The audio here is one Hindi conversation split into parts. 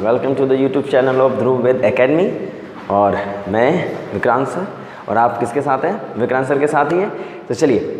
Welcome to the YouTube channel of Dhruv Ved academy. और मैं विक्रांत सर, और आप किसके साथ हैं? विक्रांत सर के साथ ही हैं। तो चलिए,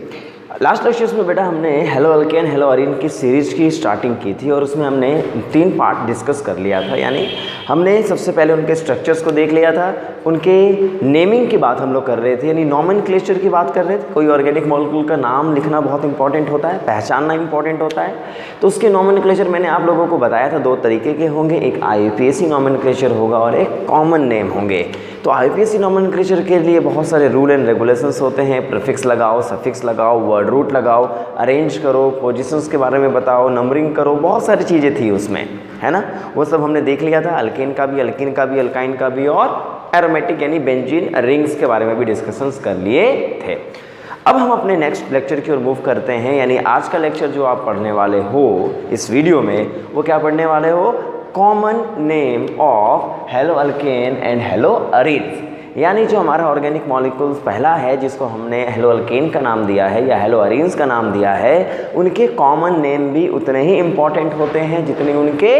लास्ट लेक्चर्स में बेटा हमने हेलो अल्केन हेलो अरीन की सीरीज की स्टार्टिंग की थी और उसमें हमने 3 पार्ट डिस्कस कर लिया था। यानी हमने सबसे पहले उनके स्ट्रक्चर्स को देख लिया था, उनके नेमिंग की बात हम लोग कर रहे थे, यानी नॉमेनक्लेचर की बात कर रहे थे। कोई ऑर्गेनिक मॉलिक्यूल का नाम लिखना बहुत इंपॉर्टेंट होता है, पहचानना इंपॉर्टेंट होता है। तो उसके नॉमेनक्लेचर मैंने आप लोगों को बताया था 2 तरीके के होंगे, एक IUPAC नॉमेनक्लेचर होगा और एक कॉमन नेम होंगे। तो IUPAC नॉमेनक्लेचर के लिए बहुत सारे रूल एंड रेगुलेशंस होते हैं। प्रीफिक्स लगाओ, सफिक्स लगाओ, वर्ड रूट लगाओ, अरेंज करो, पोजीशंस के बारे में बताओ, नंबरिंग करो, बहुत सारी चीज़ें थी उसमें, है ना। वो सब हमने देख लिया था। अल्केन का भी, अल्कीन का भी, अल्काइन का भी, और एरोमेटिक यानी बेंजीन रिंग्स के बारे में भी डिस्कशंस कर लिए थे। अब हम अपने नेक्स्ट लेक्चर की ओर मूव करते हैं। यानी आज का लेक्चर जो आप पढ़ने वाले हो इस वीडियो में, वो क्या पढ़ने वाले हो? Common name of hello alkane and hello arenes. यानी जो हमारा ऑर्गेनिक मॉलिक्यूल्स पहला है जिसको हमने हेलो अल्केन का नाम दिया है या हेलो अरीन्स का नाम दिया है, उनके कॉमन नेम भी उतने ही इम्पॉर्टेंट होते हैं जितने उनके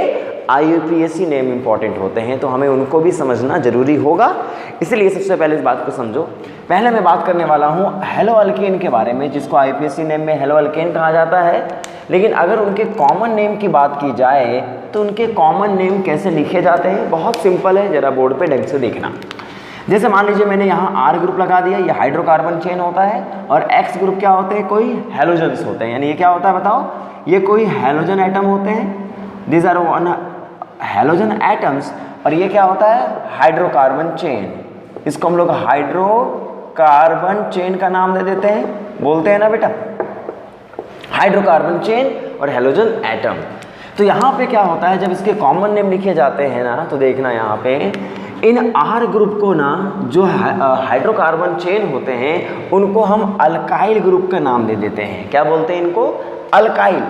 IUPAC नेम इम्पॉर्टेंट होते हैं। तो हमें उनको भी समझना ज़रूरी होगा, इसलिए सबसे पहले इस बात को समझो। पहले मैं बात करने वाला हूँ हेलो अल्केन के बारे में, जिसको IUPAC नेम में हेलो अल्केन कहा जाता है। लेकिन अगर उनके कॉमन नेम की बात की जाए तो उनके कॉमन नेम कैसे लिखे जाते हैं? बहुत सिंपल है, ज़रा बोर्ड पे ढंग से देखना। जैसे मान लीजिए मैंने यहाँ R ग्रुप लगा दिया, ये हाइड्रोकार्बन चेन होता है, और X ग्रुप क्या होते हैं? कोई हेलोजन्स होते हैं। यानी ये क्या होता है बताओ? ये कोई हेलोजन एटम होते हैं, these are one halogen atoms. और ये क्या होता है? Hydrocarbon chain. इसको हम लोग हाइड्रोकार्बन चेन का नाम दे देते हैं, बोलते हैं ना बेटा, हाइड्रोकार्बन चेन और हेलोजन एटम। तो यहाँ पे क्या होता है, जब इसके कॉमन नेम लिखे जाते हैं ना, तो देखना यहाँ पे इन R ग्रुप को ना, जो हाइड्रोकार्बन चेन होते हैं उनको हम अल्काइल ग्रुप का नाम दे देते हैं। क्या बोलते हैं इनको? अल्काइल।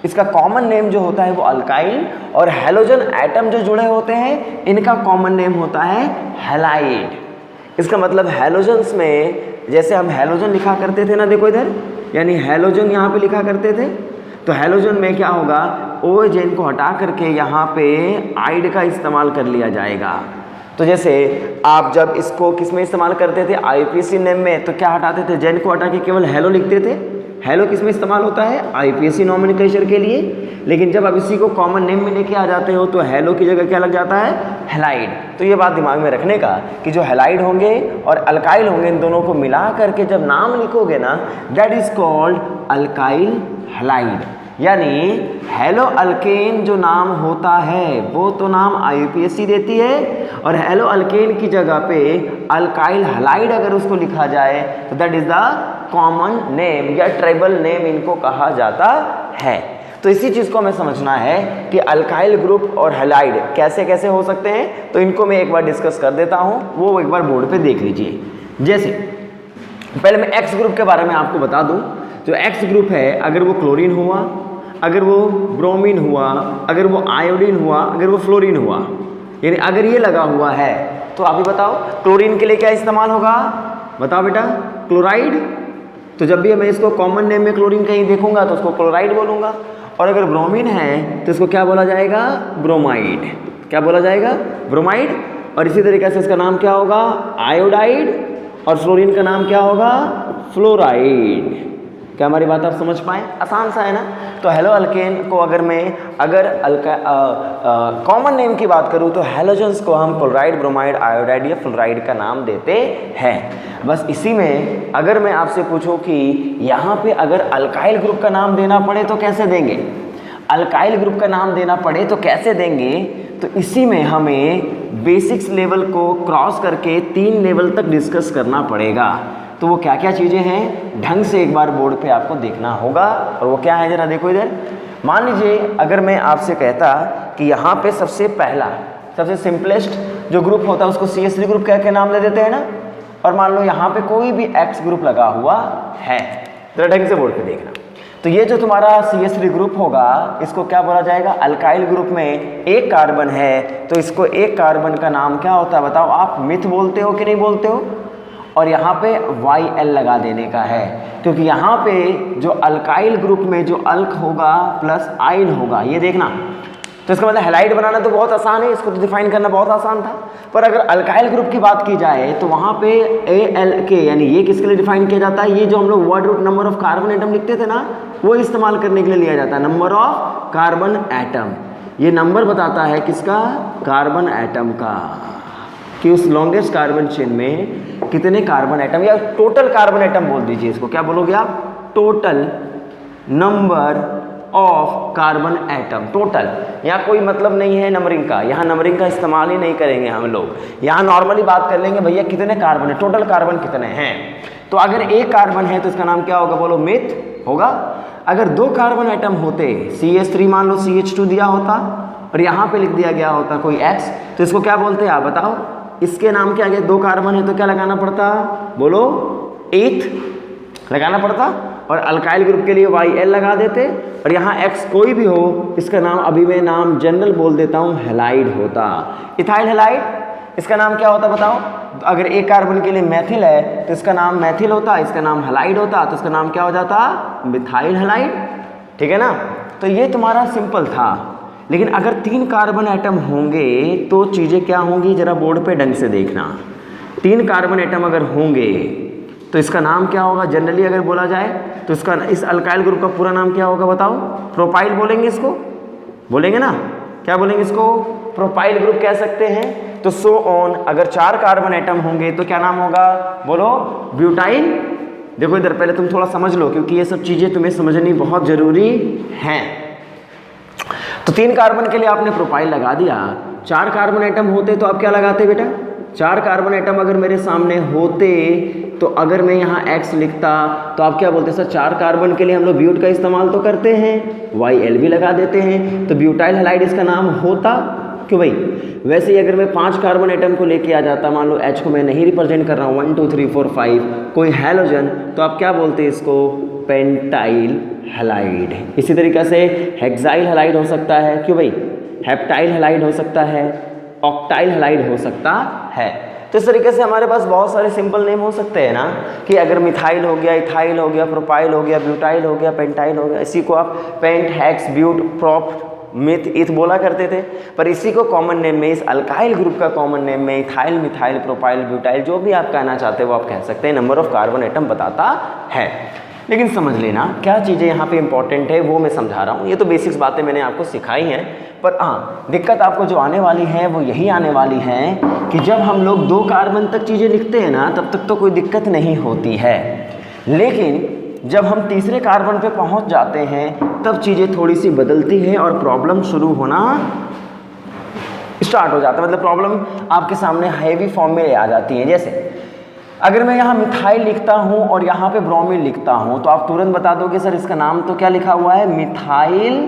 इसका कॉमन नेम जो होता है वो अल्काइल, और हेलोजन एटम जो जुड़े होते हैं इनका कॉमन नेम होता है हैलाइड। इसका मतलब हेलोजन्स में, जैसे हम हेलोजन लिखा करते थे ना, देखो इधर, यानी हेलोजन यहाँ पे लिखा करते थे, तो हेलोजन में क्या होगा? OHN को हटा करके यहाँ पे आइड का इस्तेमाल कर लिया जाएगा। तो जैसे आप जब इसको किस में इस्तेमाल करते थे? IUPAC नेम में, तो क्या हटाते थे? जेन को हटा के केवल हेलो लिखते थे। हेलो किस में इस्तेमाल होता है? IUPAC नॉमेनक्लेचर के लिए। लेकिन जब अब इसी को कॉमन नेम में लेके आ जाते हो तो हेलो की जगह क्या लग जाता है? हैलाइड। तो ये बात दिमाग में रखने का कि जो हैलाइड होंगे और अल्काइल होंगे, इन दोनों को मिला करके जब नाम लिखोगे ना, that is called alkyl halide. यानी हेलो अल्केन जो नाम होता है वो तो नाम IUPAC देती है, और हेलो अल्केन की जगह पे अल्काइल हैलाइड अगर उसको लिखा जाए तो that is the common name या ट्राइबल नेम इनको कहा जाता है। तो इसी चीज़ को हमें समझना है कि अल्काइल ग्रुप और हैलाइड कैसे कैसे हो सकते हैं। तो इनको मैं एक बार डिस्कस कर देता हूँ, वो एक बार बोर्ड पे देख लीजिए। जैसे पहले मैं X ग्रुप के बारे में आपको बता दूँ। जो X ग्रुप है, अगर वो क्लोरीन हुआ, अगर वो ब्रोमीन हुआ, अगर वो आयोडीन हुआ, अगर वो फ्लोरीन हुआ, यानी अगर ये लगा हुआ है, तो आप ही बताओ क्लोरीन के लिए क्या इस्तेमाल होगा? बताओ बेटा, क्लोराइड। तो जब भी मैं इसको कॉमन नेम में क्लोरीन कहीं देखूंगा तो उसको क्लोराइड बोलूँगा। और अगर ब्रोमीन है तो इसको क्या बोला जाएगा? ब्रोमाइड। क्या बोला जाएगा? ब्रोमाइड। और इसी तरीके से इसका नाम क्या होगा? आयोडाइड। और फ्लोरीन का नाम क्या होगा? फ्लोराइड। क्या हमारी बात आप समझ पाएँ? आसान सा है ना। तो हेलो अल्केन को अगर मैं कॉमन नेम की बात करूँ तो हेलोजन्स को हम क्लोराइड, ब्रोमाइड, आयोडाइड या फ्लोराइड का नाम देते हैं। बस इसी में अगर मैं आपसे पूछूं कि यहाँ पे अगर अल्काइल ग्रुप का नाम देना पड़े तो कैसे देंगे? अल्काइल ग्रुप का नाम देना पड़े तो कैसे देंगे? तो इसी में हमें बेसिक्स लेवल को क्रॉस करके 3 लेवल तक डिस्कस करना पड़ेगा। तो वो क्या क्या चीज़ें हैं, ढंग से एक बार बोर्ड पे आपको देखना होगा। और वो क्या है, जरा देखो इधर। मान लीजिए अगर मैं आपसे कहता कि यहाँ पे सबसे पहला, सबसे सिंपलेस्ट जो ग्रुप होता है उसको CH3 ग्रुप कह के नाम दे देते हैं ना। और मान लो यहाँ पे कोई भी X ग्रुप लगा हुआ है, जरा ढंग से बोर्ड पे देखना। तो ये जो तुम्हारा CH3 ग्रुप होगा, इसको क्या बोला जाएगा? अल्काइल ग्रुप में 1 कार्बन है, तो इसको 1 कार्बन का नाम क्या होता है बताओ? आप मिथ बोलते हो कि नहीं बोलते हो? और यहाँ पे YL लगा देने का है, क्योंकि यहाँ पे जो अल्काइल ग्रुप में जो अल्क होगा प्लस आइल होगा, ये देखना। तो इसका मतलब हैलाइड बनाना तो बहुत आसान है, इसको तो डिफाइन करना बहुत आसान था। पर अगर अल्काइल ग्रुप की बात की जाए तो वहाँ पे ALK यानी ये किसके लिए डिफाइन किया जाता है, ये जो हम लोग word root number of carbon atom लिखते थे ना, वो इस्तेमाल करने के लिए लिया जाता है, नंबर ऑफ कार्बन एटम। ये नंबर बताता है किसका, कार्बन एटम का, कि उस लॉन्गेस्ट कार्बन चेन में कितने कार्बन एटम, या टोटल कार्बन एटम बोल दीजिए इसको, क्या बोलोगे आप, total number of carbon atom. Total, यहाँ कोई मतलब नहीं है नंबरिंग का, यहाँ नंबरिंग का इस्तेमाल ही नहीं करेंगे हम लोग, यहाँ नॉर्मली बात कर लेंगे भैया कितने कार्बन है, टोटल कार्बन कितने हैं। तो अगर एक कार्बन है तो इसका नाम क्या होगा, बोलो मिथ होगा। अगर दो कार्बन एटम होते, CH3 मान लो CH2 दिया होता और यहाँ पे लिख दिया गया होता कोई X, तो इसको क्या बोलते हैं आप बताओ, इसके नाम के आगे दो कार्बन है तो क्या लगाना पड़ता, बोलो एथ लगाना पड़ता, और अल्काइल ग्रुप के लिए YL लगा देते, और यहाँ X कोई भी हो, इसका नाम अभी मैं नाम जनरल बोल देता हूँ, हैलाइड होता। इथाइल हैलाइड, इसका नाम क्या होता बताओ, अगर एक कार्बन के लिए मैथिल है तो इसका नाम मैथिल होता, इसका नाम हैलाइड होता, तो इसका नाम क्या हो जाता, मिथाइल हैलाइड, ठीक है ना। तो ये तुम्हारा सिंपल था। लेकिन अगर 3 कार्बन एटम होंगे तो चीज़ें क्या होंगी, जरा बोर्ड पे ढंग से देखना। 3 कार्बन एटम अगर होंगे तो इसका नाम क्या होगा, जनरली अगर बोला जाए तो इसका, इस अल्काइल ग्रुप का पूरा नाम क्या होगा बताओ, प्रोपाइल बोलेंगे इसको, बोलेंगे ना, क्या बोलेंगे इसको, प्रोपाइल ग्रुप कह सकते हैं। तो सो ऑन, अगर 4 कार्बन एटम होंगे तो क्या नाम होगा, बोलो ब्यूटाइल। देखो इधर पहले तुम थोड़ा समझ लो, क्योंकि ये सब चीज़ें तुम्हें समझनी बहुत ज़रूरी हैं। तो 3 कार्बन के लिए आपने प्रोपाइल लगा दिया, 4 कार्बन एटम होते तो आप क्या लगाते बेटा, 4 कार्बन एटम अगर मेरे सामने होते तो अगर मैं यहाँ X लिखता तो आप क्या बोलते, सर 4 कार्बन के लिए हम लोग ब्यूट का इस्तेमाल तो करते हैं, YL भी लगा देते हैं, तो ब्यूटाइल हैलाइड इसका नाम होता क्यों भाई। वैसे ही अगर मैं 5 कार्बन एटम को लेके आ जाता, मान लो H को मैं नहीं रिप्रेजेंट कर रहा हूँ, 1 2 3 4 5 कोई हैलोजन, तो आप क्या बोलते हैं इसको, पेंटाइल हैलाइड। इसी तरीके से हेक्साइल हैलाइड हो सकता है, क्यों भाई, हेप्टाइल हैलाइड हो सकता है, ऑक्टाइल हैलाइड हो सकता है। तो इस तरीके से हमारे पास बहुत सारे सिंपल नेम हो सकते हैं ना, कि अगर मिथाइल हो गया, इथाइल हो गया, प्रोपाइल हो गया, ब्यूटाइल हो गया, पेंटाइल हो गया, इसी को आप pent, hex, but, prop, meth, eth बोला करते थे। पर इसी को कॉमन नेम में, इस अल्काइल ग्रुप का कॉमन नेम में इथाइल, मिथाइल, प्रोपाइल, ब्यूटाइल, जो भी आप कहना चाहते हो वो आप कह सकते हैं, नंबर ऑफ कार्बन एटम बताता है। लेकिन समझ लेना क्या चीज़ें यहाँ पे इंपॉर्टेंट है वो मैं समझा रहा हूँ, ये तो बेसिक्स बातें मैंने आपको सिखाई हैं। पर हाँ, दिक्कत आपको जो आने वाली है वो यही आने वाली है कि जब हम लोग 2 कार्बन तक चीज़ें लिखते हैं ना, तब तक तो कोई दिक्कत नहीं होती है, लेकिन जब हम तीसरे कार्बन पे पहुँच जाते हैं तब चीज़ें थोड़ी सी बदलती हैं और प्रॉब्लम शुरू होना स्टार्ट हो जाता है। मतलब प्रॉब्लम आपके सामने हैवी फॉर्म में आ जाती है। जैसे अगर मैं यहाँ मिथाइल लिखता हूँ और यहाँ पे ब्रोमीन लिखता हूँ तो आप तुरंत बता दोगे सर इसका नाम तो क्या लिखा हुआ है, मिथाइल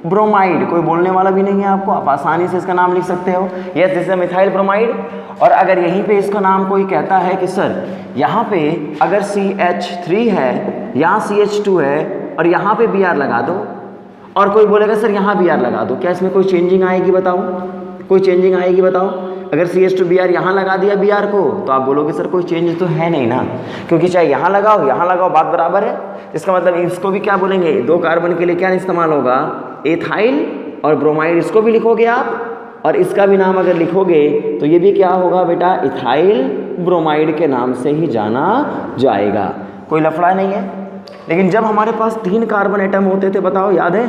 ब्रोमाइड। कोई बोलने वाला भी नहीं है आपको, आप आसानी से इसका नाम लिख सकते हो, yes this is methyl bromide. और अगर यहीं पे इसका नाम कोई कहता है कि सर यहाँ पे अगर CH3 है, यहाँ CH2 है और यहाँ पे Br लगा दो, और कोई बोलेगा सर यहाँ Br लगा दो, क्या इसमें कोई चेंजिंग आएगी बताओ, कोई चेंजिंग आएगी बताओ। अगर CH2Br यहाँ लगा दिया Br को तो आप बोलोगे सर कोई चेंज तो है नहीं ना, क्योंकि चाहे यहाँ लगाओ बात बराबर है। इसका मतलब इसको भी क्या बोलेंगे, 2 कार्बन के लिए क्या इस्तेमाल होगा, एथाइल और ब्रोमाइड, इसको भी लिखोगे आप, और इसका भी नाम अगर लिखोगे तो ये भी क्या होगा बेटा, इथाइल ब्रोमाइड के नाम से ही जाना जाएगा, कोई लफड़ा नहीं है। लेकिन जब हमारे पास 3 कार्बन एटम होते थे, बताओ याद है,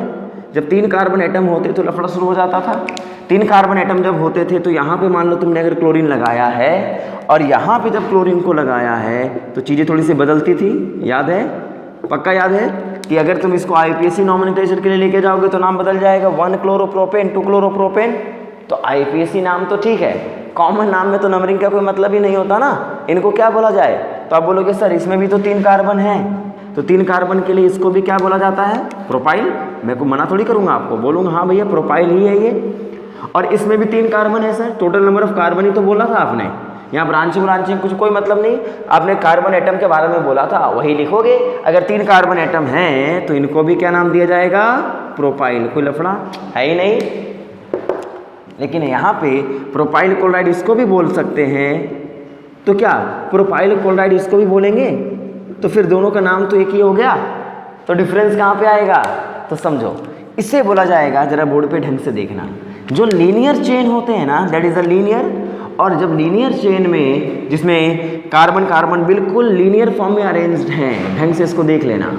जब 3 कार्बन एटम होते तो लफड़ा शुरू हो जाता था। 3 कार्बन एटम जब होते थे तो यहाँ पे मान लो तुमने अगर क्लोरीन लगाया है और यहाँ पे जब क्लोरीन को लगाया है तो चीज़ें थोड़ी सी बदलती थी, याद है, पक्का याद है कि अगर तुम इसको IPAC नॉमेनक्लेचर के लिए लेके जाओगे तो नाम बदल जाएगा, 1 क्लोरोप्रोपेन 2 क्लोरोप्रोपेन। तो IPAC नाम तो ठीक है, कॉमन नाम में तो नंबरिंग का कोई मतलब ही नहीं होता ना, इनको क्या बोला जाए। तो आप बोलोगे सर इसमें भी तो 3 कार्बन है, तो 3 कार्बन के लिए इसको भी क्या बोला जाता है, प्रोपाइल। मैं को मना थोड़ी करूँगा आपको, बोलूँगा हाँ भैया प्रोपाइल ही है ये। और इसमें भी 3 कार्बन है sir, total number of carbon ही तो बोला था आपने, यहाँ ब्रांचिंग कुछ कोई मतलब नहीं, आपने कार्बन एटम के बारे में बोला था वही लिखोगे। अगर 3 कार्बन एटम हैं तो इनको भी क्या नाम दिया जाएगा, प्रोपाइल, कोई लफड़ा है ही नहीं। लेकिन यहाँ पे प्रोपाइल क्लोराइड इसको भी बोल सकते हैं, तो क्या प्रोपाइल क्लोराइड इसको भी बोलेंगे, तो फिर दोनों का नाम तो एक ही हो गया, तो डिफरेंस कहाँ पे आएगा। तो समझो इसे बोला जाएगा, जरा बोर्ड पे ढंग से देखना, जो लीनियर चेन होते हैं ना, दैट इज अ लीनियर। और जब लीनियर चेन में जिसमें कार्बन कार्बन बिल्कुल लीनियर फॉर्म में अरेंज्ड हैं, ढंग से इसको देख लेना,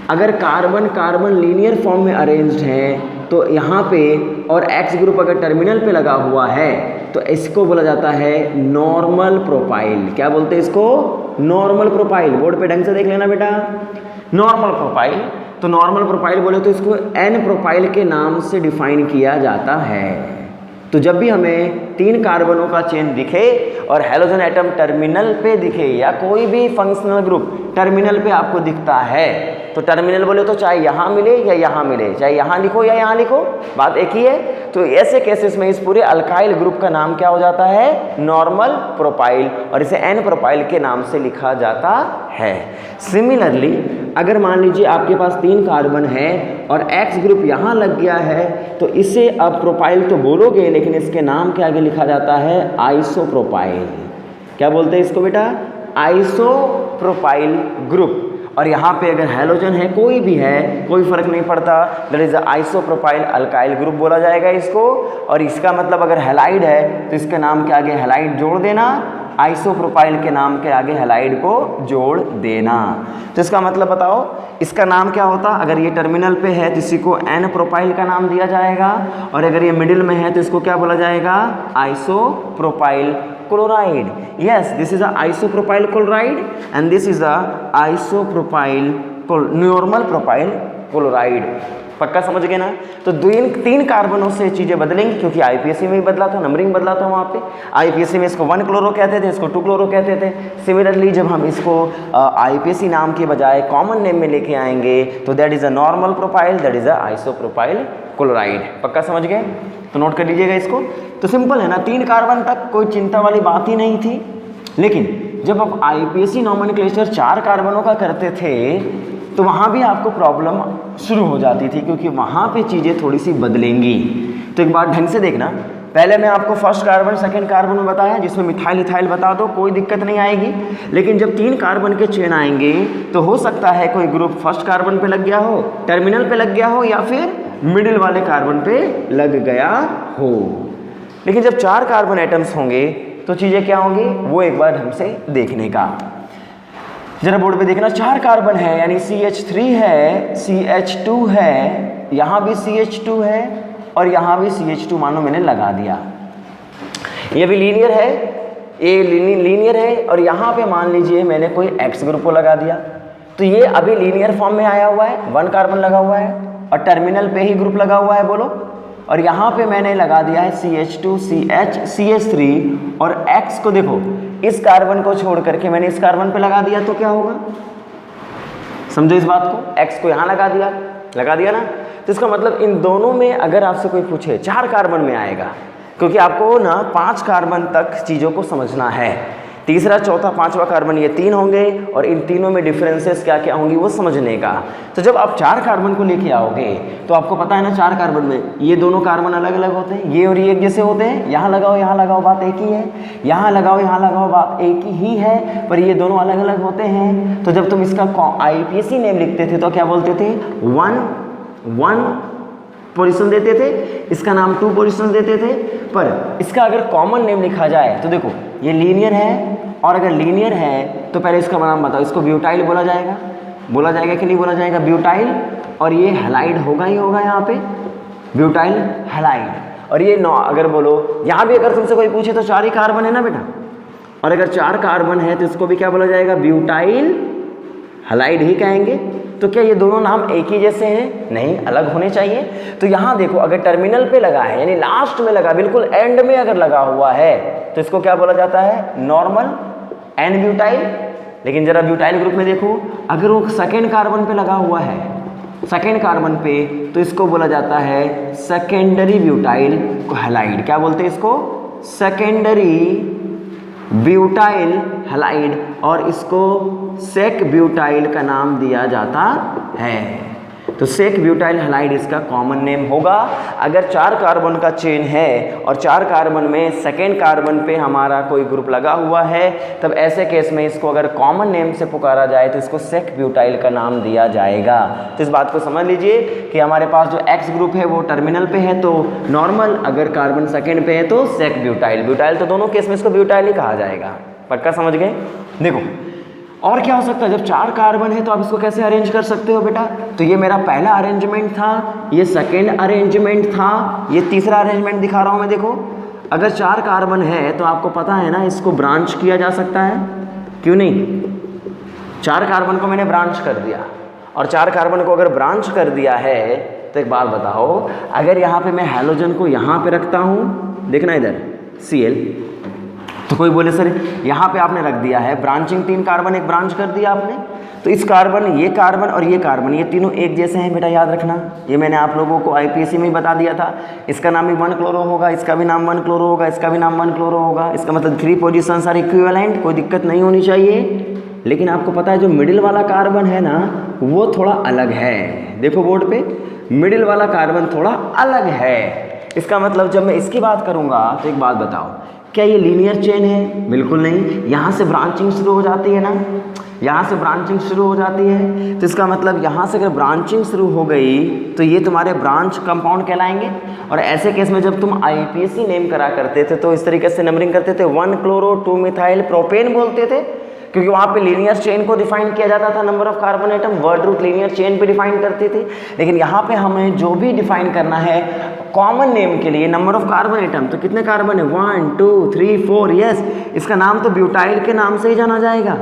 अगर कार्बन कार्बन लीनियर फॉर्म में अरेंज्ड हैं तो यहाँ पे, और X ग्रुप अगर टर्मिनल पे लगा हुआ है तो इसको बोला जाता है नॉर्मल प्रोफाइल। क्या बोलते हैं इसको? Normal profile. बोर्ड पे ढंग से देख लेना बेटा, नॉर्मल प्रोफाइल। तो नॉर्मल प्रोफाइल बोले तो इसको N प्रोफाइल के नाम से डिफाइन किया जाता है। तो जब भी हमें 3 कार्बनों का चेन दिखे और हैलोजन एटम टर्मिनल पे दिखे, या कोई भी फंक्शनल ग्रुप टर्मिनल पे आपको दिखता है, तो टर्मिनल बोले तो चाहे यहाँ मिले या यहाँ मिले, चाहे यहाँ लिखो या यहाँ लिखो, बात एक ही है। तो ऐसे केसेस में इस पूरे अल्काइल ग्रुप का नाम क्या हो जाता है? नॉर्मल प्रोफाइल, और इसे N प्रोफाइल के नाम से लिखा जाता है। सिमिलरली अगर मान लीजिए आपके पास 3 कार्बन है और X ग्रुप यहाँ लग गया है, तो इसे अब प्रोफाइल तो बोलोगे, लेकिन इसके नाम के आगे लिखा जाता है आइसोप्रोपाइल। क्या बोलते हैं इसको बेटा? Isopropyl group. और यहाँ पे अगर हैलोजन है, कोई भी है, कोई फर्क नहीं पड़ता, that is isopropyl alkyl group बोला जाएगा इसको। और इसका मतलब अगर हैलाइड है तो इसके नाम के आगे हैलाइड जोड़ देना, आइसोप्रोपाइल के नाम के आगे हैलाइड को जोड़ देना। तो इसका मतलब बताओ, इसका नाम क्या होता? अगर ये टर्मिनल पे है तो इसी को N प्रोपाइल का नाम दिया जाएगा, और अगर ये मिडिल में है तो इसको क्या बोला जाएगा? Isopropyl chloride. Yes, this is a isopropyl chloride and this is a isopropyl normal propyl chloride। पक्का समझ गए ना? तो 3 कार्बनों से चीज़ें बदलेंगी, क्योंकि आईपीएससी में भी बदला था, नंबरिंग बदला था वहाँ पे। आईपीएससी में इसको 1 क्लोरो कहते थे, इसको 2 क्लोरो कहते थे। सिमिलरली जब हम इसको आईपीएससी नाम के बजाय कॉमन नेम में लेके आएंगे तो that is a normal profile, that is a isopropyl chloride. पक्का समझ गए? तो नोट कर लीजिएगा इसको। तो सिंपल है ना, 3 कार्बन तक कोई चिंता वाली बात ही नहीं थी। लेकिन जब आप आईपीएससी नॉमेनक्लेचर 4 कार्बनों का करते थे तो वहाँ भी आपको प्रॉब्लम शुरू हो जाती थी, क्योंकि वहाँ पे चीज़ें थोड़ी सी बदलेंगी। तो एक बार ढंग से देखना, पहले मैं आपको फर्स्ट कार्बन सेकंड कार्बन में बताया, जिसमें मिथाइल इथाइल बता दो, कोई दिक्कत नहीं आएगी। लेकिन जब 3 कार्बन के चेन आएंगे तो हो सकता है कोई ग्रुप फर्स्ट कार्बन पे लग गया हो, टर्मिनल पे लग गया हो, या फिर मिडिल वाले कार्बन पे लग गया हो। लेकिन जब 4 कार्बन एटम्स होंगे तो चीज़ें क्या होंगी, वो एक बार ढंग से देखने का। जरा बोर्ड पे देखना, 4 कार्बन है, यानी CH3 है, CH2 है, यहाँ भी CH2 है, और यहाँ भी CH2 मानो मैंने लगा दिया। ये भी लीनियर है, ये लीनियर है, और यहाँ पे मान लीजिए मैंने कोई X ग्रुप को लगा दिया, तो ये अभी लीनियर फॉर्म में आया हुआ है, 1 कार्बन लगा हुआ है, और टर्मिनल पे ही ग्रुप लगा हुआ है, बोलो। और यहाँ पे मैंने लगा दिया है CH2 CH CH3, और X को देखो, इस कार्बन को छोड़ करके मैंने इस कार्बन पे लगा दिया, तो क्या होगा? समझो इस बात को, X को यहाँ लगा दिया ना। तो इसका मतलब इन दोनों में अगर आपसे कोई पूछे, 4 कार्बन में आएगा, क्योंकि आपको ना 5 कार्बन तक चीज़ों को समझना है। तीसरा, चौथा, 5वां कार्बन ये 3 होंगे, और इन तीनों में डिफरेंसेस क्या क्या होंगी वो समझने का। तो जब आप 4 कार्बन को लेके आओगे तो आपको पता है ना, 4 कार्बन में ये दोनों कार्बन अलग अलग होते हैं, ये और ये एक जैसे होते हैं। यहाँ लगाओ बात एक ही है, यहाँ लगाओ बात एक ही है, पर ये दोनों अलग अलग होते हैं। तो जब तुम इसका आईपीएससी नेम लिखते थे तो क्या बोलते थे? 1 पोजीशन देते थे, इसका नाम 2 पोजीशन देते थे। पर इसका अगर कॉमन नेम लिखा जाए तो देखो, ये लीनियर है, और अगर लीनियर है तो पहले इसका नाम बताओ, इसको ब्यूटाइल बोला जाएगा कि नहीं बोला जाएगा? ब्यूटाइल। और ये हैलाइड होगा ही होगा, यहाँ पे ब्यूटाइल हैलाइड। और ये अगर बोलो, यहाँ भी अगर तुमसे कोई पूछे तो 4 ही कार्बन है ना बेटा, और अगर 4 कार्बन है तो इसको भी क्या बोला जाएगा? ब्यूटाइल हैलाइड ही कहेंगे। तो क्या ये दोनों नाम एक ही जैसे हैं? नहीं, अलग होने चाहिए। तो यहाँ देखो, अगर टर्मिनल पे लगा है, यानी लास्ट में लगा, बिल्कुल एंड में अगर लगा हुआ है, तो इसको क्या बोला जाता है? Normal n butyl. लेकिन जरा ब्यूटाइल ग्रुप में देखो, अगर वो सेकेंड कार्बन पे लगा हुआ है, सेकेंड कार्बन पे, तो इसको बोला जाता है सेकेंडरी ब्यूटाइल हैलाइड। क्या बोलते हैं इसको? सेकेंडरी ब्यूटाइल हैलाइड, और इसको सेक ब्यूटाइल का नाम दिया जाता है। तो सेक ब्यूटाइल हैलाइड इसका कॉमन नेम होगा। अगर 4 कार्बन का चेन है और 4 कार्बन में सेकेंड कार्बन पे हमारा कोई ग्रुप लगा हुआ है, तब ऐसे केस में इसको अगर कॉमन नेम से पुकारा जाए तो इसको सेक ब्यूटाइल का नाम दिया जाएगा। तो इस बात को समझ लीजिए कि हमारे पास जो एक्स ग्रुप है वो टर्मिनल पे है तो नॉर्मल, अगर कार्बन सेकेंड पे है तो सेक ब्यूटाइल। ब्यूटाइल तो दोनों केस में इसको ब्यूटाइल ही कहा जाएगा। पक्का समझ गए? देखो और क्या हो सकता है, जब 4 कार्बन है तो आप इसको कैसे अरेंज कर सकते हो बेटा? तो ये मेरा पहला अरेंजमेंट था, ये सेकेंड अरेंजमेंट था, ये तीसरा अरेंजमेंट दिखा रहा हूँ मैं। देखो अगर 4 कार्बन है तो आपको पता है ना इसको ब्रांच किया जा सकता है, क्यों नहीं? 4 कार्बन को मैंने ब्रांच कर दिया और 4 कार्बन को अगर ब्रांच कर दिया है तो एक बात बताओ, अगर यहाँ पे मैं हैलोजन को यहाँ पे रखता हूँ, देखना इधर Cl, तो कोई बोले सर यहाँ पे आपने रख दिया है ब्रांचिंग, 3 कार्बन एक ब्रांच कर दिया आपने, तो इस कार्बन, ये कार्बन और ये कार्बन, ये तीनों एक जैसे हैं बेटा, याद रखना। ये मैंने आप लोगों को आईपीएससी में ही बता दिया था। इसका नाम भी 1 क्लोरो होगा, इसका भी नाम 1 क्लोरो होगा, इसका भी नाम 1 क्लोरो होगा। इसका मतलब 3 पोजीशंस आर इक्विवेलेंट, कोई दिक्कत नहीं होनी चाहिए। लेकिन आपको पता है जो मिडिल वाला कार्बन है ना वो थोड़ा अलग है। देखो बोर्ड पे, मिडिल वाला कार्बन थोड़ा अलग है। इसका मतलब जब मैं इसकी बात करूँगा तो एक बात बताओ, क्या ये लीनियर चेन है? बिल्कुल नहीं। यहाँ से ब्रांचिंग शुरू हो जाती है ना, यहाँ से ब्रांचिंग शुरू हो जाती है, तो इसका मतलब यहाँ से अगर ब्रांचिंग शुरू हो गई तो ये तुम्हारे ब्रांच कंपाउंड कहलाएंगे। और ऐसे केस में जब तुम आईपीएससी नेम करा करते थे तो इस तरीके से नंबरिंग करते थे, 1 क्लोरो 2 मिथाइल प्रोपेन बोलते थे, क्योंकि वहाँ पे लीनियर चेन को डिफाइन किया जाता था, number of carbon atom, word root linear chain पे डिफाइन करते थे। लेकिन यहाँ पे हमें जो भी डिफाइन करना है कॉमन नेम के लिए, नंबर ऑफ कार्बन एटम, तो कितने कार्बन है? 1 2 3 4, यस, इसका नाम तो ब्यूटाइल के नाम से ही जाना जाएगा।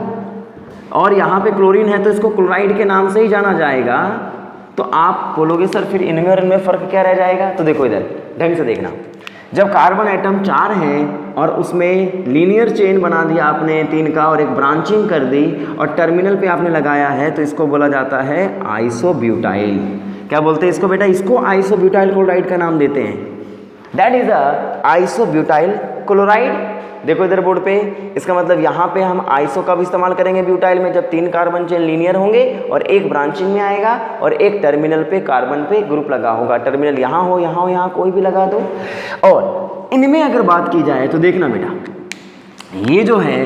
और यहाँ पे क्लोरीन है तो इसको क्लोराइड के नाम से ही जाना जाएगा। तो आप बोलोगे सर फिर इनमें और इनमें फ़र्क क्या रह जाएगा? तो देखो इधर ढंग से देखना, जब कार्बन एटम 4 हैं और उसमें लीनियर चेन बना दिया आपने 3 का और एक ब्रांचिंग कर दी और टर्मिनल पे आपने लगाया है, तो इसको बोला जाता है आइसोब्यूटाइल। क्या बोलते हैं इसको बेटा? इसको आइसोब्यूटाइल क्लोराइड का नाम देते हैं। That is a isobutyl chloride. देखो इधर बोर्ड पे, इसका मतलब यहाँ पे हम आइसो का भी इस्तेमाल करेंगे ब्यूटाइल में जब 3 कार्बन चेन लीनियर होंगे और एक ब्रांचिंग में आएगा और एक टर्मिनल पे कार्बन पे ग्रुप लगा होगा। टर्मिनल यहाँ हो, यहाँ हो, यहाँ कोई भी लगा दो। और इनमें अगर बात की जाए तो देखना बेटा, ये जो है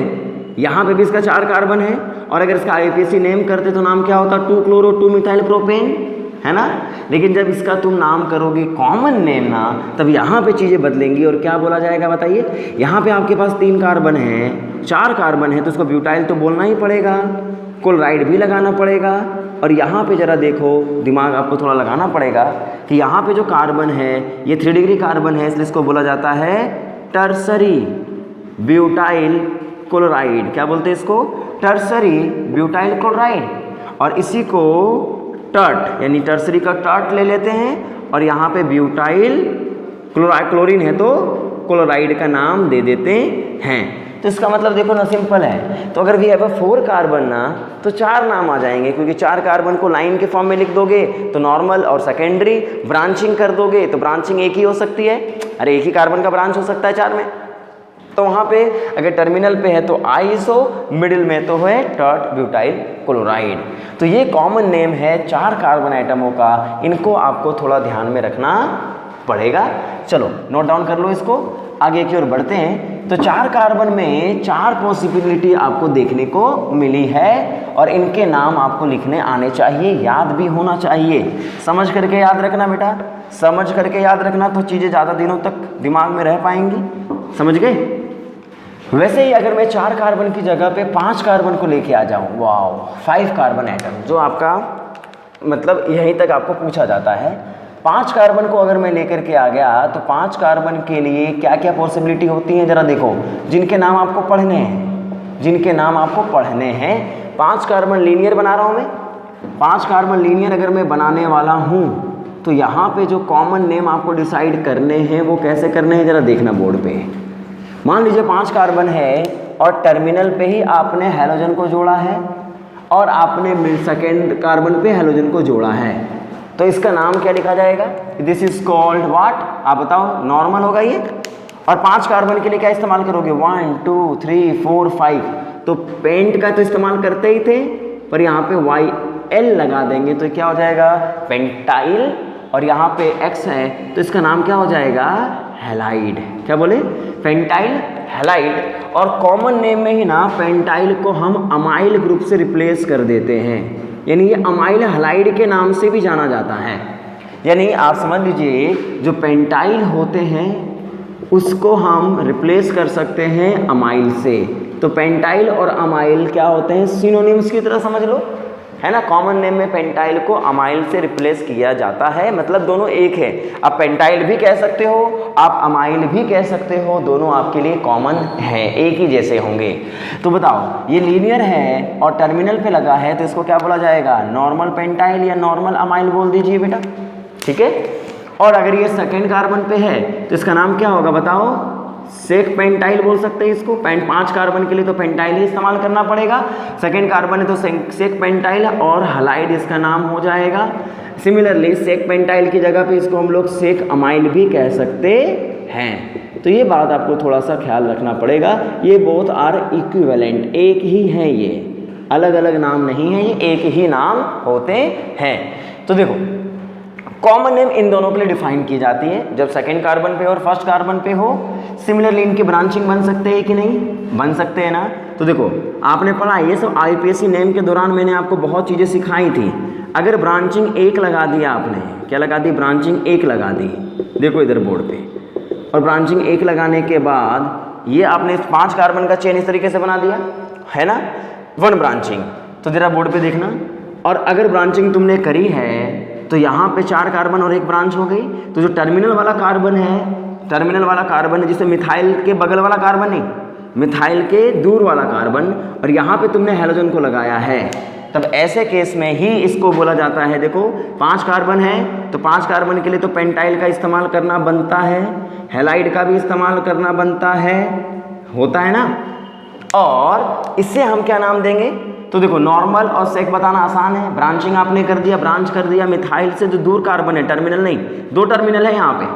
यहाँ पे भी इसका 4 कार्बन है और अगर इसका आईपीएससी नेम करते तो नाम क्या होता? 2 क्लोरो 2 मिथाइल प्रोपेन, है ना। लेकिन जब इसका तुम नाम करोगे कॉमन नेम ना, तब यहाँ पे चीज़ें बदलेंगी और क्या बोला जाएगा बताइए? यहाँ पे आपके पास 3 कार्बन है, 4 कार्बन है, तो उसको ब्यूटाइल तो बोलना ही पड़ेगा, क्लोराइड भी लगाना पड़ेगा। और यहाँ पे ज़रा देखो, दिमाग आपको थोड़ा लगाना पड़ेगा कि यहाँ पे जो कार्बन है ये 3 डिग्री कार्बन है, इसलिए इसको बोला जाता है टर्सरी ब्यूटाइल क्लोराइड। क्या बोलते हैं इसको? Tertiary butyl chloride. और इसी को टर्ट यानी टर्सरी का टर्ट ले लेते हैं और यहाँ पे ब्यूटाइल क्लोराइड, क्लोरीन है तो क्लोराइड का नाम दे देते हैं। तो इसका मतलब देखो ना, सिंपल है। तो अगर वी हैव 4 कार्बन ना तो 4 नाम आ जाएंगे, क्योंकि 4 कार्बन को लाइन के फॉर्म में लिख दोगे तो नॉर्मल और सेकेंडरी, ब्रांचिंग कर दोगे तो ब्रांचिंग एक ही हो सकती है। अरे एक ही कार्बन का ब्रांच हो सकता है 4 में। तो वहाँ पे अगर टर्मिनल पे है तो आइसो, मिडिल में तो है टर्ट ब्यूटाइल क्लोराइड। तो ये कॉमन नेम है 4 कार्बन एटमों का, इनको आपको थोड़ा ध्यान में रखना पड़ेगा। चलो नोट डाउन कर लो इसको, आगे की ओर बढ़ते हैं। तो 4 कार्बन में 4 पॉसिबिलिटी आपको देखने को मिली है और इनके नाम आपको लिखने आने चाहिए, याद भी होना चाहिए। समझ करके याद रखना बेटा, समझ करके याद रखना तो चीज़ें ज़्यादा दिनों तक दिमाग में रह पाएंगी। समझ गए? वैसे ही अगर मैं 4 कार्बन की जगह पे 5 कार्बन को लेके आ जाऊँ, वाओ, 5 कार्बन एटम, जो आपका मतलब यहीं तक आपको पूछा जाता है। 5 कार्बन को अगर मैं लेकर के आ गया तो 5 कार्बन के लिए क्या क्या पॉसिबिलिटी होती हैं, ज़रा देखो, जिनके नाम आपको पढ़ने हैं, जिनके नाम आपको पढ़ने हैं। 5 कार्बन लीनियर बना रहा हूँ मैं, 5 कार्बन लीनियर अगर मैं बनाने वाला हूँ तो यहाँ पे जो कॉमन नेम आपको डिसाइड करने हैं वो कैसे करने हैं, ज़रा देखना बोर्ड पे। मान लीजिए 5 कार्बन है और टर्मिनल पे ही आपने हैलोजन को जोड़ा है और आपने सेकेंड कार्बन पे हैलोजन को जोड़ा है, तो इसका नाम क्या लिखा जाएगा? This is called what? आप बताओ, नॉर्मल होगा ये। और 5 कार्बन के लिए क्या इस्तेमाल करोगे? 1 2 3 4 5, तो पेंट का तो इस्तेमाल करते ही थे, पर यहाँ पे L लगा देंगे तो क्या हो जाएगा, पेंटाइल, और यहाँ पे X है तो इसका नाम क्या हो जाएगा, हैलाइड। क्या बोले, पेंटाइल हैलाइड। और कॉमन नेम में ही ना पेंटाइल को हम अमाइल ग्रुप से रिप्लेस कर देते हैं, यानी ये अमाइल हैलाइड के नाम से भी जाना जाता है। यानी आप समझ लीजिए जो पेंटाइल होते हैं उसको हम रिप्लेस कर सकते हैं अमाइल से। तो पेंटाइल और अमाइल क्या होते हैं, सिनोनिम्स की तरह समझ लो, है ना। कॉमन नेम में पेंटाइल को अमाइल से रिप्लेस किया जाता है, मतलब दोनों एक है। आप पेंटाइल भी कह सकते हो, आप अमाइल भी कह सकते हो, दोनों आपके लिए कॉमन है, एक ही जैसे होंगे। तो बताओ ये लीनियर है और टर्मिनल पे लगा है तो इसको क्या बोला जाएगा, नॉर्मल पेंटाइल या नॉर्मल अमाइल बोल दीजिए बेटा, ठीक है। और अगर ये सेकेंड कार्बन पे है तो इसका नाम क्या होगा बताओ, सेक पेंटाइल बोल सकते हैं इसको। 5 कार्बन के लिए तो पेंटाइल ही इस्तेमाल करना पड़ेगा, सेकेंड कार्बन है तो सेक पेंटाइल, और हलाइड इसका नाम हो जाएगा। सिमिलरली सेक पेंटाइल की जगह पे इसको हम लोग सेक अमाइल भी कह सकते हैं। तो ये बात आपको थोड़ा सा ख्याल रखना पड़ेगा, ये बोथ आर इक्विवेलेंट, एक ही है, ये अलग अलग नाम नहीं है, ये एक ही नाम होते हैं। तो देखो कॉमन नेम इन दोनों के लिए डिफाइन की जाती है जब सेकेंड कार्बन पे और फर्स्ट कार्बन पे हो। सिमिलरली इनकी ब्रांचिंग बन सकते हैं कि नहीं, बन सकते हैं ना। तो देखो आपने पढ़ा, ये सब आईपीएससी नेम के दौरान मैंने आपको बहुत चीज़ें सिखाई थी। अगर ब्रांचिंग 1 लगा दिया आपने, क्या लगा दी, ब्रांचिंग 1 लगा दी, देखो इधर बोर्ड पे, और ब्रांचिंग 1 लगाने के बाद ये आपने 5 कार्बन का चेन इस तरीके से बना दिया, है ना, 1 ब्रांचिंग। तो जरा बोर्ड पे देखना, और अगर ब्रांचिंग तुमने करी है तो यहाँ पे 4 कार्बन और 1 ब्रांच हो गई। तो जो टर्मिनल वाला कार्बन है, टर्मिनल वाला कार्बन है जिसे मिथाइल के बगल वाला कार्बन नहीं, मिथाइल के दूर वाला कार्बन, और यहाँ पे तुमने हैलोजन को लगाया है, तब ऐसे केस में ही इसको बोला जाता है। देखो 5 कार्बन है तो 5 कार्बन के लिए तो पेंटाइल का इस्तेमाल करना बनता है, हैलाइड का भी इस्तेमाल करना बनता है, होता है ना। और इससे हम क्या नाम देंगे, तो देखो नॉर्मल और सेक बताना आसान है, ब्रांचिंग आपने कर दिया, ब्रांच कर दिया मिथाइल से जो दूर कार्बन है, टर्मिनल नहीं, 2 टर्मिनल है यहाँ पे,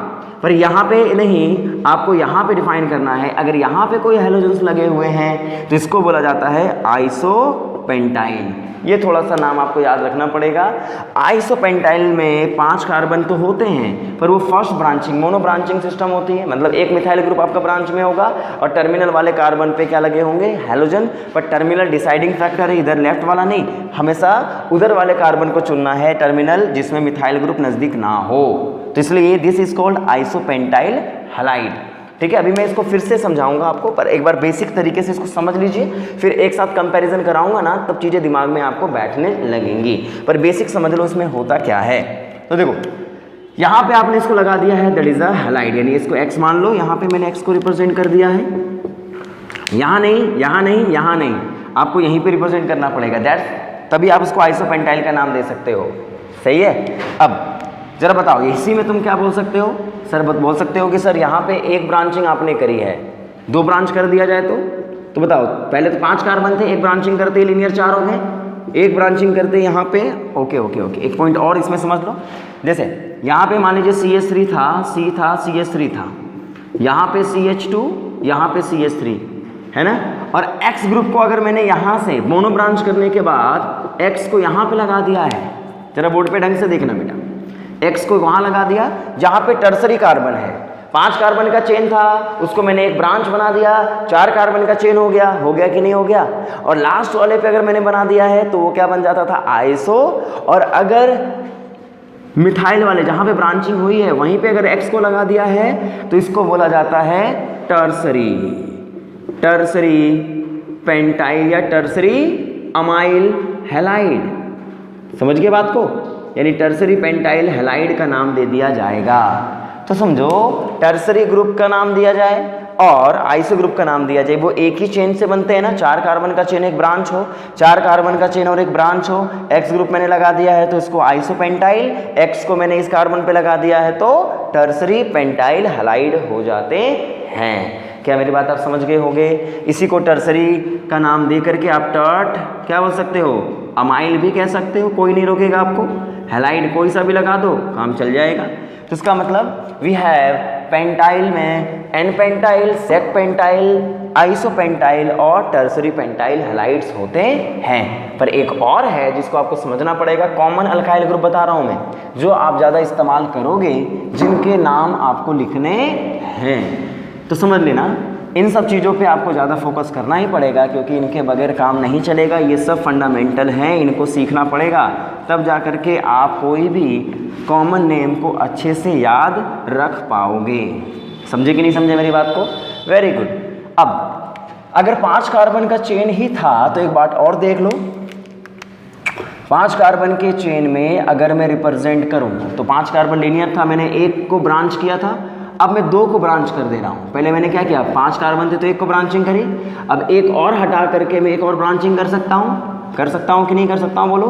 पर यहाँ पे नहीं, आपको यहाँ पे डिफाइन करना है। अगर यहाँ पे कोई हैलोजन्स लगे हुए हैं तो इसको बोला जाता है आइसोपेंटाइल। ये थोड़ा सा नाम आपको याद रखना पड़ेगा। आइसोपेंटाइल में 5 कार्बन तो होते हैं पर वो first branching, mono branching system होती है, मतलब एक मिथाइल ग्रुप आपका ब्रांच में होगा और टर्मिनल वाले कार्बन पे क्या लगे होंगे, हैलोजन। पर टर्मिनल डिसाइडिंग फैक्टर है, इधर लेफ्ट वाला नहीं, हमेशा उधर वाले कार्बन को चुनना है टर्मिनल जिसमें मिथाइल ग्रुप नज़दीक ना हो। तो इसलिए this is called isopentyl halide. ठीक है, अभी मैं इसको फिर से समझाऊंगा आपको, पर एक बार बेसिक तरीके से इसको समझ लीजिए, फिर एक साथ कंपैरिजन कराऊंगा ना तब चीज़ें दिमाग में आपको बैठने लगेंगी। पर बेसिक समझ लो इसमें होता क्या है। तो देखो यहाँ पे आपने इसको लगा दिया है, दैट इज अ हैलाइड, यानी इसको x मान लो। यहाँ पे मैंने x को रिप्रेजेंट कर दिया है, यहाँ नहीं, यहाँ नहीं, यहाँ नहीं, आपको यहीं पे रिप्रेजेंट करना पड़ेगा, दैट तभी आप उसको आइसोपेंटाइल का नाम दे सकते हो। सही है। अब जरा बताओ इसी में तुम क्या बोल सकते हो, सर बोल सकते हो कि सर यहाँ पे एक ब्रांचिंग आपने करी है, 2 ब्रांच कर दिया जाए तो बताओ, पहले तो 5 कार्बन थे, एक ब्रांचिंग करते लीनियर 4 हो गए, एक ब्रांचिंग करते यहाँ पे, ओके ओके ओके, एक पॉइंट और इसमें समझ लो। जैसे यहाँ पे मान लीजिए CH3 था, C था, CH3 था, यहाँ पे CH2, यहाँ पे CH3 है ना। और X ग्रुप को अगर मैंने यहाँ से मोनो ब्रांच करने के बाद X को यहाँ पे लगा दिया है, जरा बोर्ड पे ढंग से देखना बेटा, X को वहाँ लगा दिया जहाँ पे टर्सरी कार्बन है। 5 कार्बन का चेन था, उसको मैंने एक ब्रांच बना दिया, 4 कार्बन का चेन हो गया कि नहीं हो गया। और लास्ट वाले पे अगर मैंने बना दिया है तो वो क्या बन जाता था, आइसो। और अगर मिथाइल वाले जहाँ पे ब्रांचिंग हुई है वहीं पे अगर X को लगा दिया है तो इसको बोला जाता है टर्सरी, टर्सरी पेंटाइल या टर्सरी अमाइल हैलाइड। समझ गए बात को, यानी टर्सरी पेंटाइल हैलाइड का नाम दे दिया जाएगा। तो समझो टर्सरी ग्रुप का नाम दिया जाए और आइसो ग्रुप का नाम दिया जाए, वो एक ही चेन से बनते हैं ना, 4 कार्बन का चेन एक ब्रांच हो, 4 कार्बन का चेन और एक ब्रांच हो। X ग्रुप मैंने लगा दिया है तो इसको आइसोपेंटाइल, X को मैंने इस कार्बन पे लगा दिया है तो टर्सरी पेंटाइल हैलाइड हो जाते हैं। क्या मेरी बात आप समझ गए होंगे। इसी को टर्सरी का नाम दे करके आप टर्ट क्या बोल सकते हो, अमाइल भी कह सकते हो, कोई नहीं रोकेगा आपको। हैलाइड कोई सा भी लगा दो, काम चल जाएगा। तो इसका मतलब वी हैव पेंटाइल में एन पेंटाइल, सेक पेंटाइल, आइसोपेंटाइल और टर्सरी पेंटाइल हैलाइड्स होते हैं। पर एक और है जिसको आपको समझना पड़ेगा, कॉमन अल्काइल ग्रुप बता रहा हूं मैं, जो आप ज़्यादा इस्तेमाल करोगे, जिनके नाम आपको लिखने हैं। तो समझ लेना, इन सब चीज़ों पे आपको ज़्यादा फोकस करना ही पड़ेगा, क्योंकि इनके बगैर काम नहीं चलेगा। ये सब फंडामेंटल हैं, इनको सीखना पड़ेगा, तब जा कर के आप कोई भी कॉमन नेम को अच्छे से याद रख पाओगे। समझे कि नहीं समझे मेरी बात को? Very good. अब अगर 5 कार्बन का चेन ही था तो एक बात और देख लो, 5 कार्बन के चेन में अगर मैं रिप्रेजेंट करूं तो 5 कार्बन लीनियर था, मैंने एक को ब्रांच किया था, अब मैं 2 को ब्रांच कर दे रहा हूँ। पहले मैंने क्या किया, 5 कार्बन थे तो एक को ब्रांचिंग करी, अब एक और हटा करके मैं एक और ब्रांचिंग कर सकता हूँ कि नहीं कर सकता हूँ बोलो?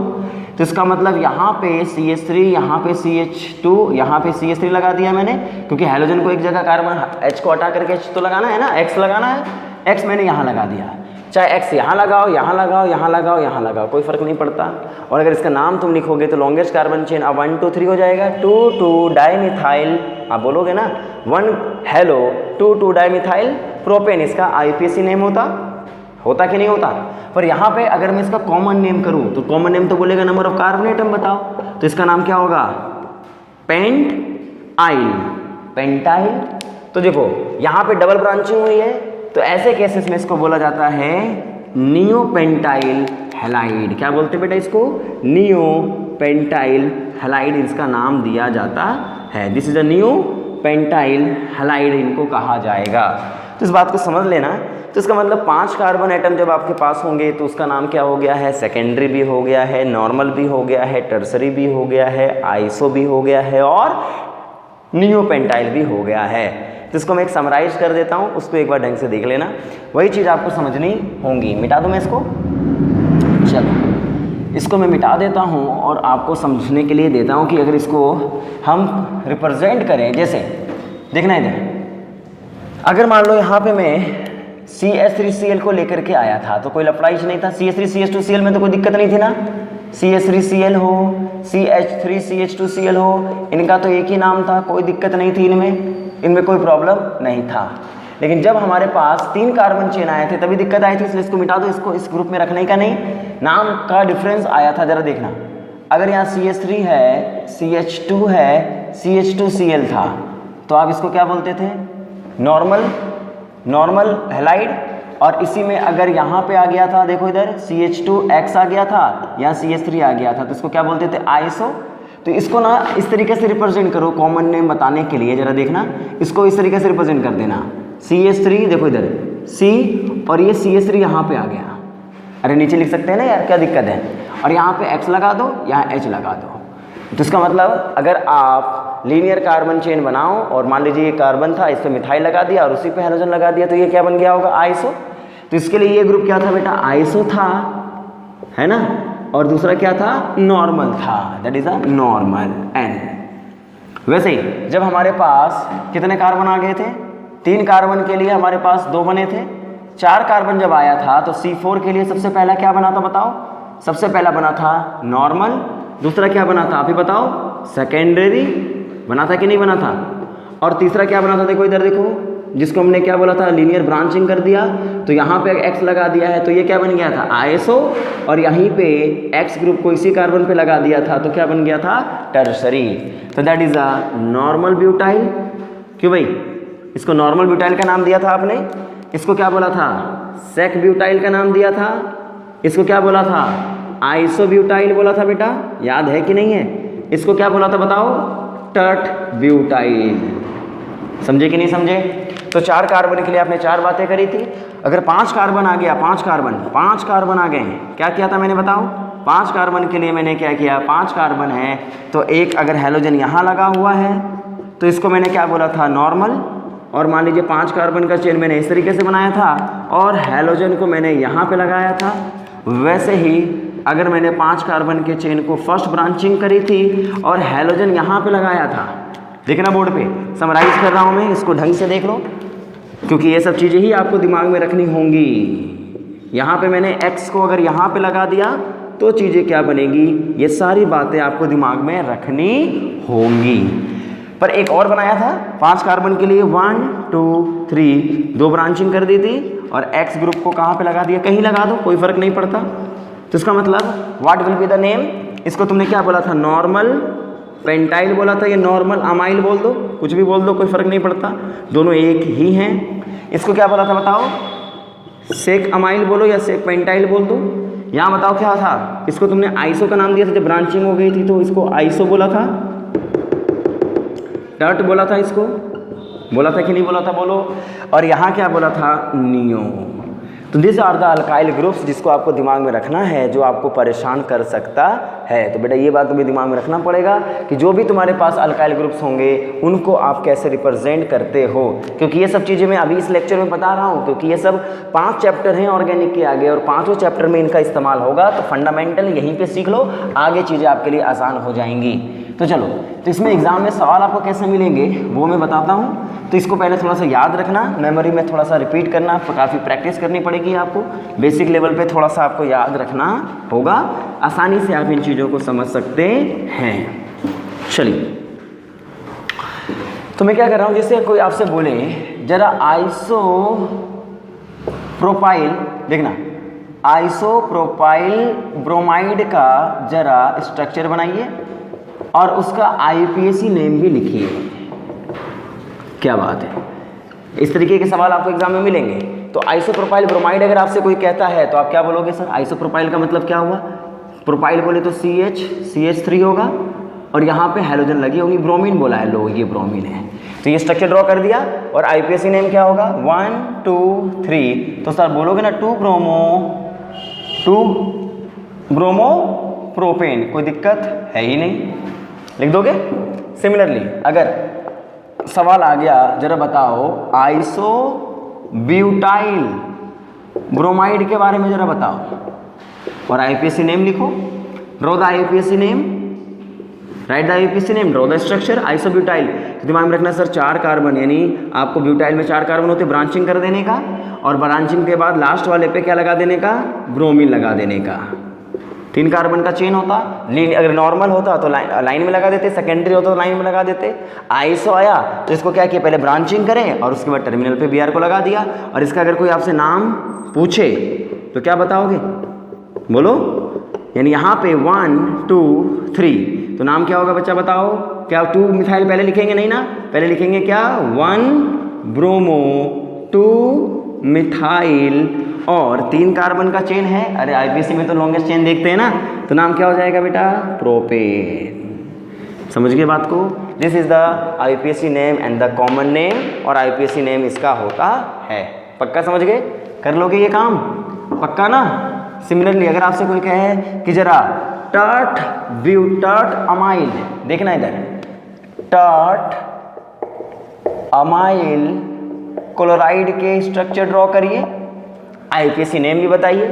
तो इसका मतलब यहाँ पे CH3, यहाँ पे CH2, यहाँ पे CH3 लगा दिया मैंने, क्योंकि हाइड्रोजन को एक जगह कार्बन H को हटा करके H तो लगाना है ना, X लगाना है, X मैंने यहाँ लगा दिया। चाहे X यहाँ लगाओ, यहाँ लगाओ, यहाँ लगाओ, यहाँ लगाओ, कोई फर्क नहीं पड़ता। और अगर इसका नाम तुम लिखोगे तो लॉन्गेस्ट कार्बन चेन अब 1 2 3 हो जाएगा, 2 डाइमिथाइल, आप बोलोगे ना 1 हेलो 2 डाइमिथाइल प्रोपेन, इसका IUPAC नेम होता कि नहीं होता? पर यहाँ पे अगर मैं इसका कॉमन नेम करूँ तो कॉमन नेम तो बोलेगा नंबर ऑफ कार्बन एटम बताओ, तो इसका नाम क्या होगा? पेंटाइल। तो देखो यहाँ पे डबल ब्रांचिंग हुई है, तो ऐसे केसेस में इसको बोला जाता है नियोपेंटाइल हैलाइड। क्या बोलते बेटा इसको? नियोपेंटाइल हैलाइड इसका नाम दिया जाता है। This is a neopentyl halide इनको कहा जाएगा। तो इस बात को समझ लेना। तो इसका मतलब 5 कार्बन एटम जब आपके पास होंगे तो उसका नाम क्या हो गया है? सेकेंडरी भी हो गया है, नॉर्मल भी हो गया है, टर्सरी भी हो गया है, आइसो भी हो गया है और नियोपेंटाइल भी हो गया है। तो इसको मैं एक समराइज कर देता हूँ, उसको एक बार ढंग से देख लेना, वही चीज़ आपको समझनी होंगी। मिटा दूँ मैं इसको? चलो इसको मैं मिटा देता हूँ और आपको समझने के लिए देता हूँ कि अगर इसको हम रिप्रेजेंट करें, जैसे देखना इधर, अगर मान लो यहाँ पे मैं CH3Cl को लेकर के आया था तो कोई लफड़ाइश नहीं था। CH3CH2Cl में तो कोई दिक्कत नहीं थी ना, CH3Cl हो, CH3CH2Cl हो, इनका तो एक ही नाम था, कोई दिक्कत नहीं थी, इनमें कोई प्रॉब्लम नहीं था। लेकिन जब हमारे पास 3 कार्बन चेन आए थे तभी दिक्कत आई थी, इसलिए इसको मिटा दो, इसको इस ग्रुप में रखने का नहीं, नाम का डिफरेंस आया था। जरा देखना, अगर यहाँ CH3 है, CH2 है, CH2Cl था, तो आप इसको क्या बोलते थे? Normal halide. और इसी में अगर यहाँ पे आ गया था, देखो इधर CH2X आ गया था, यहाँ CH3 आ गया था, तो इसको क्या बोलते थे? आइसो। तो इसको ना इस तरीके से रिप्रेजेंट करो कॉमन नेम बताने के लिए, जरा देखना, इसको इस तरीके से रिप्रेजेंट कर देना। CH3 देखो इधर C और ये CH3 यहाँ पे आ गया, अरे नीचे लिख सकते हैं ना यार, क्या दिक्कत है? और यहाँ पे X लगा दो, यहाँ H लगा दो। तो इसका मतलब अगर आप लीनियर कार्बन चेन बनाओ और मान लीजिए ये कार्बन था, इस पे मिथाइल लगा दिया और उसी पे हाइड्रोजन लगा दिया, तो ये क्या बन गया होगा? आइसो। तो इसके लिए ये ग्रुप क्या था बेटा? आइसो था, है ना, और दूसरा क्या था? नॉर्मल था, that is a normal N। वैसे ही जब हमारे पास कितने कार्बन आ गए थे? 3 कार्बन के लिए हमारे पास 2 बने थे, 4 कार्बन जब आया था तो C4 के लिए सबसे पहला क्या बना था बताओ? सबसे पहला बना था नॉर्मल, दूसरा क्या बना था आप ही बताओ? सेकेंडरी बना था कि नहीं बना था? और तीसरा क्या बना था? देखो इधर देखो, जिसको हमने क्या बोला था? लीनियर ब्रांचिंग कर दिया, तो यहाँ पे X लगा दिया है, तो ये क्या बन गया था? आइसो। और यहीं पे X ग्रुप को इसी कार्बन पे लगा दिया था, तो क्या बन गया था? टर्सरी। तो that is a normal butyl. क्यों भाई? इसको नॉर्मल ब्यूटाइल का नाम दिया था आपने, इसको क्या बोला था? सेक ब्यूटाइल का नाम दिया था, इसको क्या बोला था? आइसो ब्यूटाइल बोला था बेटा, याद है कि नहीं है? इसको क्या बोला था बताओ? Tert butyl. समझे कि नहीं समझे? तो 4 कार्बन के लिए आपने 4 बातें करी थी। अगर 5 कार्बन आ गया, 5 कार्बन आ गए, क्या किया था मैंने बताओ? 5 कार्बन के लिए मैंने क्या किया? 5 कार्बन है तो एक अगर हैलोजन यहाँ लगा हुआ है तो इसको मैंने क्या बोला था? नॉर्मल। और मान लीजिए 5 कार्बन का चेन मैंने इस तरीके से बनाया था और हैलोजन को मैंने यहाँ पे लगाया था। वैसे ही अगर मैंने 5 कार्बन के चेन को फर्स्ट ब्रांचिंग करी थी और हैलोजन यहाँ पे लगाया था, देखना बोर्ड पे समराइज कर रहा हूँ मैं, इसको ढंग से देख लो, क्योंकि ये सब चीज़ें ही आपको दिमाग में रखनी होंगी। यहाँ पे मैंने X को अगर यहाँ पे लगा दिया तो चीज़ें क्या बनेगी? ये सारी बातें आपको दिमाग में रखनी होंगी। पर एक और बनाया था 5 कार्बन के लिए 1 2 3 2 ब्रांचिंग कर दी थी और X ग्रुप को कहाँ पे लगा दिया, कहीं लगा दो कोई फर्क नहीं पड़ता। तो इसका मतलब what will be the name, इसको तुमने क्या बोला था, नॉर्मल पेंटाइल बोला था, ये नॉर्मल अमाइल बोल दो, कुछ भी बोल दो कोई फर्क नहीं पड़ता, दोनों एक ही हैं। इसको क्या बोला था बताओ, सेक अमाइल बोलो या सेक पेंटाइल बोल दो। यहाँ बताओ क्या था, इसको तुमने आइसो का नाम दिया था जब ब्रांचिंग हो गई थी, तो इसको आइसो बोला था, टर्ट बोला था, इसको बोला था कि नहीं बोला था बोलो। और यहाँ क्या बोला था, नियो। तो this are the alkyl groups जिसको आपको दिमाग में रखना है, जो आपको परेशान कर सकता है। तो बेटा ये बात तुम्हें दिमाग में रखना पड़ेगा कि जो भी तुम्हारे पास अल्काइल ग्रुप्स होंगे उनको आप कैसे रिप्रेजेंट करते हो, क्योंकि ये सब चीज़ें मैं अभी इस लेक्चर में बता रहा हूँ, क्योंकि ये सब 5 चैप्टर हैं ऑर्गेनिक के आगे और 5वें चैप्टर में इनका इस्तेमाल होगा। तो फंडामेंटल यहीं पर सीख लो, आगे चीज़ें आपके लिए आसान हो जाएंगी। तो चलो, तो इसमें एग्जाम में सवाल आपको कैसे मिलेंगे वो मैं बताता हूँ। तो इसको पहले थोड़ा सा याद रखना, मेमोरी में थोड़ा सा रिपीट करना, काफ़ी प्रैक्टिस करनी पड़ेगी आपको, बेसिक लेवल पे थोड़ा सा आपको याद रखना होगा, आसानी से आप इन चीज़ों को समझ सकते हैं। चलिए, तो मैं क्या कर रहा हूँ, जैसे कोई आपसे बोले जरा आइसो प्रोपाइल, देखना आइसो प्रोपाइल ब्रोमाइड का जरा स्ट्रक्चर बनाइए और उसका आईयूपीएसी नेम भी लिखिए। क्या बात है, इस तरीके के सवाल आपको एग्जाम में मिलेंगे। तो आइसोप्रोपाइल ब्रोमाइड अगर आपसे कोई कहता है तो आप क्या बोलोगे, सर आइसोप्रोपाइल का मतलब क्या हुआ, प्रोपाइल बोले तो CH3 होगा और यहाँ पे हैलोजन लगी होगी, ब्रोमीन बोला है, लो ये ब्रोमीन है। तो ये स्ट्रक्चर ड्रॉ कर दिया और आईयूपीएसी नेम क्या होगा, 1 2 3। तो सर बोलोगे ना 2 ब्रोमो प्रोपेन, कोई दिक्कत है ही नहीं, लिख दोगे। सिमिलरली अगर सवाल आ गया जरा बताओ आइसो ब्यूटाइल ब्रोमाइड के बारे में जरा बताओ और आईयूपीएसी नेम लिखो, draw the IUPAC name, right the IUPAC name, draw the structure iso butyl. तो दिमाग में रखना सर 4 कार्बन, यानी आपको ब्यूटाइल में 4 कार्बन होते, ब्रांचिंग कर देने का और ब्रांचिंग के बाद लास्ट वाले पे क्या लगा देने का, ब्रोमीन लगा देने का। 3 कार्बन का चेन होता, अगर नॉर्मल होता तो लाइन में लगा देते, सेकेंडरी होता तो लाइन में लगा देते। आइसो आया तो इसको क्या किया, पहले ब्रांचिंग करें और उसके बाद टर्मिनल पे Br को लगा दिया। और इसका अगर कोई आपसे नाम पूछे तो क्या बताओगे, बोलो, यानी यहाँ पे 1 2 3 तो नाम क्या होगा बच्चा बताओ, क्या 2 मिथाइल पहले लिखेंगे, नहीं ना, पहले लिखेंगे क्या 1 ब्रोमो 2 मिथाइल और 3 कार्बन का चेन है, अरे आईपीएसी में तो लॉन्गेस्ट चेन देखते हैं ना, तो नाम क्या हो जाएगा बेटा, प्रोपेन। समझ गए बात को, this is the IUPAC name and the common name, और आईपीएसी नेम इसका होता है। पक्का समझ गए, कर लोगे ये काम, पक्का ना। सिमिलरली अगर आपसे कोई कहे कि जरा टर्ट अमाइल, देखना इधर, टर्ट अमाइल क्लोराइड के स्ट्रक्चर ड्रॉ करिए, आईयूपीएसी नेम भी बताइए।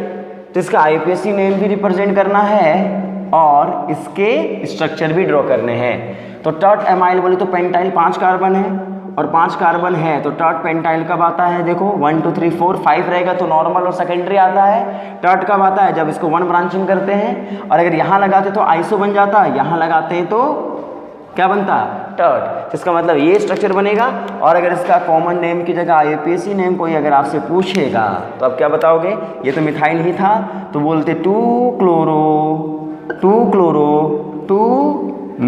तो इसका आईयूपीएसी नेम भी रिप्रेजेंट करना है और इसके स्ट्रक्चर भी ड्रॉ करने हैं। तो टर्ट अमाइल बोले तो पेंटाइल 5 कार्बन है और 5 कार्बन है तो टर्ट पेंटाइल कब आता है, देखो 1 2 3 4 5 रहेगा तो नॉर्मल और सेकेंडरी आता है। टर्ट कब आता है, जब इसको 1 ब्रांचिंग करते हैं, और अगर यहाँ लगाते तो आइसो बन जाता, यहाँ लगाते हैं तो क्या बनता, टर्ट। इसका मतलब ये स्ट्रक्चर बनेगा। और अगर इसका कॉमन नेम की जगह आईयूपीएसी नेम कोई अगर आपसे पूछेगा तो आप क्या बताओगे, ये तो मिथाइल ही था तो बोलते 2 क्लोरो 2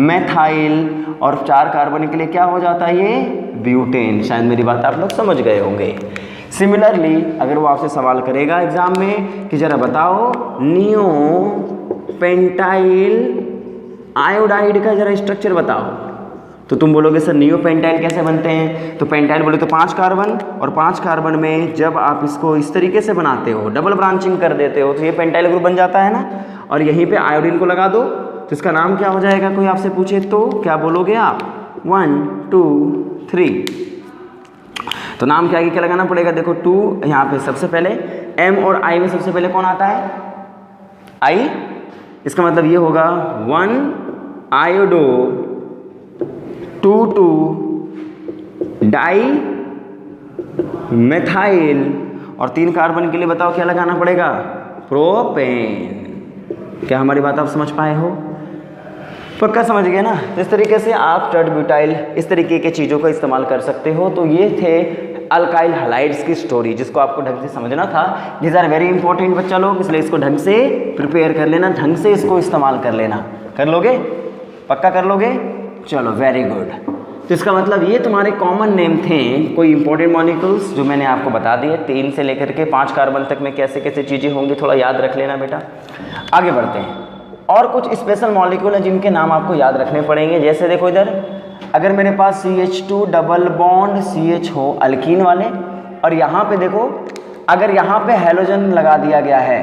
मेथाइल, और 4 कार्बन के लिए क्या हो जाता है ये, ब्यूटेन। शायद मेरी बात आप लोग समझ गए होंगे। सिमिलरली अगर वो आपसे सवाल करेगा एग्जाम में कि जरा बताओ नियो पेंटाइल आयोडाइड का जरा स्ट्रक्चर बताओ, तो तुम बोलोगे सर नियो पेंटाइल कैसे बनते हैं। तो पेंटाइल बोले तो 5 कार्बन, और 5 कार्बन में जब आप इसको इस तरीके से बनाते हो, डबल ब्रांचिंग कर देते हो, तो ये पेंटाइल ग्रुप बन जाता है ना। और यहीं पे आयोडीन को लगा दो तो इसका नाम क्या हो जाएगा, कोई आपसे पूछे तो क्या बोलोगे आप, 1 2 3। तो नाम क्या क्या लगाना पड़ेगा, देखो 2 यहाँ पे सबसे पहले, M और I में सबसे पहले कौन आता है, I। इसका मतलब ये होगा 1 आयोडो 2 डाई मेथाइल, और 3 कार्बन के लिए बताओ क्या लगाना पड़ेगा, प्रोपेन। क्या हमारी बात आप समझ पाए हो। पक्का समझ गए ना। तो इस तरीके से आप टेट्रा ब्यूटाइल इस तरीके के चीज़ों का इस्तेमाल कर सकते हो। तो ये थे अल्काइल हैलाइड्स की स्टोरी, जिसको आपको ढंग से समझना था। दिस आर वेरी इंपॉर्टेंट बच्चा लोग, इसलिए इसको ढंग से प्रिपेयर कर लेना, ढंग से इसको इस्तेमाल कर लेना। कर लोगे? पक्का कर लोगे? चलो वेरी गुड। तो इसका मतलब ये तुम्हारे कॉमन नेम थे कोई इंपॉर्टेंट मॉलिक्यूल्स जो मैंने आपको बता दिए, 3 से लेकर के 5 कार्बन तक में कैसे कैसे चीज़ें होंगी, थोड़ा याद रख लेना बेटा। आगे बढ़ते हैं। और कुछ स्पेशल मॉलिक्यूल हैं जिनके नाम आपको याद रखने पड़ेंगे। जैसे देखो इधर, अगर मेरे पास CH2 डबल बॉन्ड CH हो अल्कीन वाले, और यहाँ पे देखो अगर यहाँ पे हैलोजन लगा दिया गया है,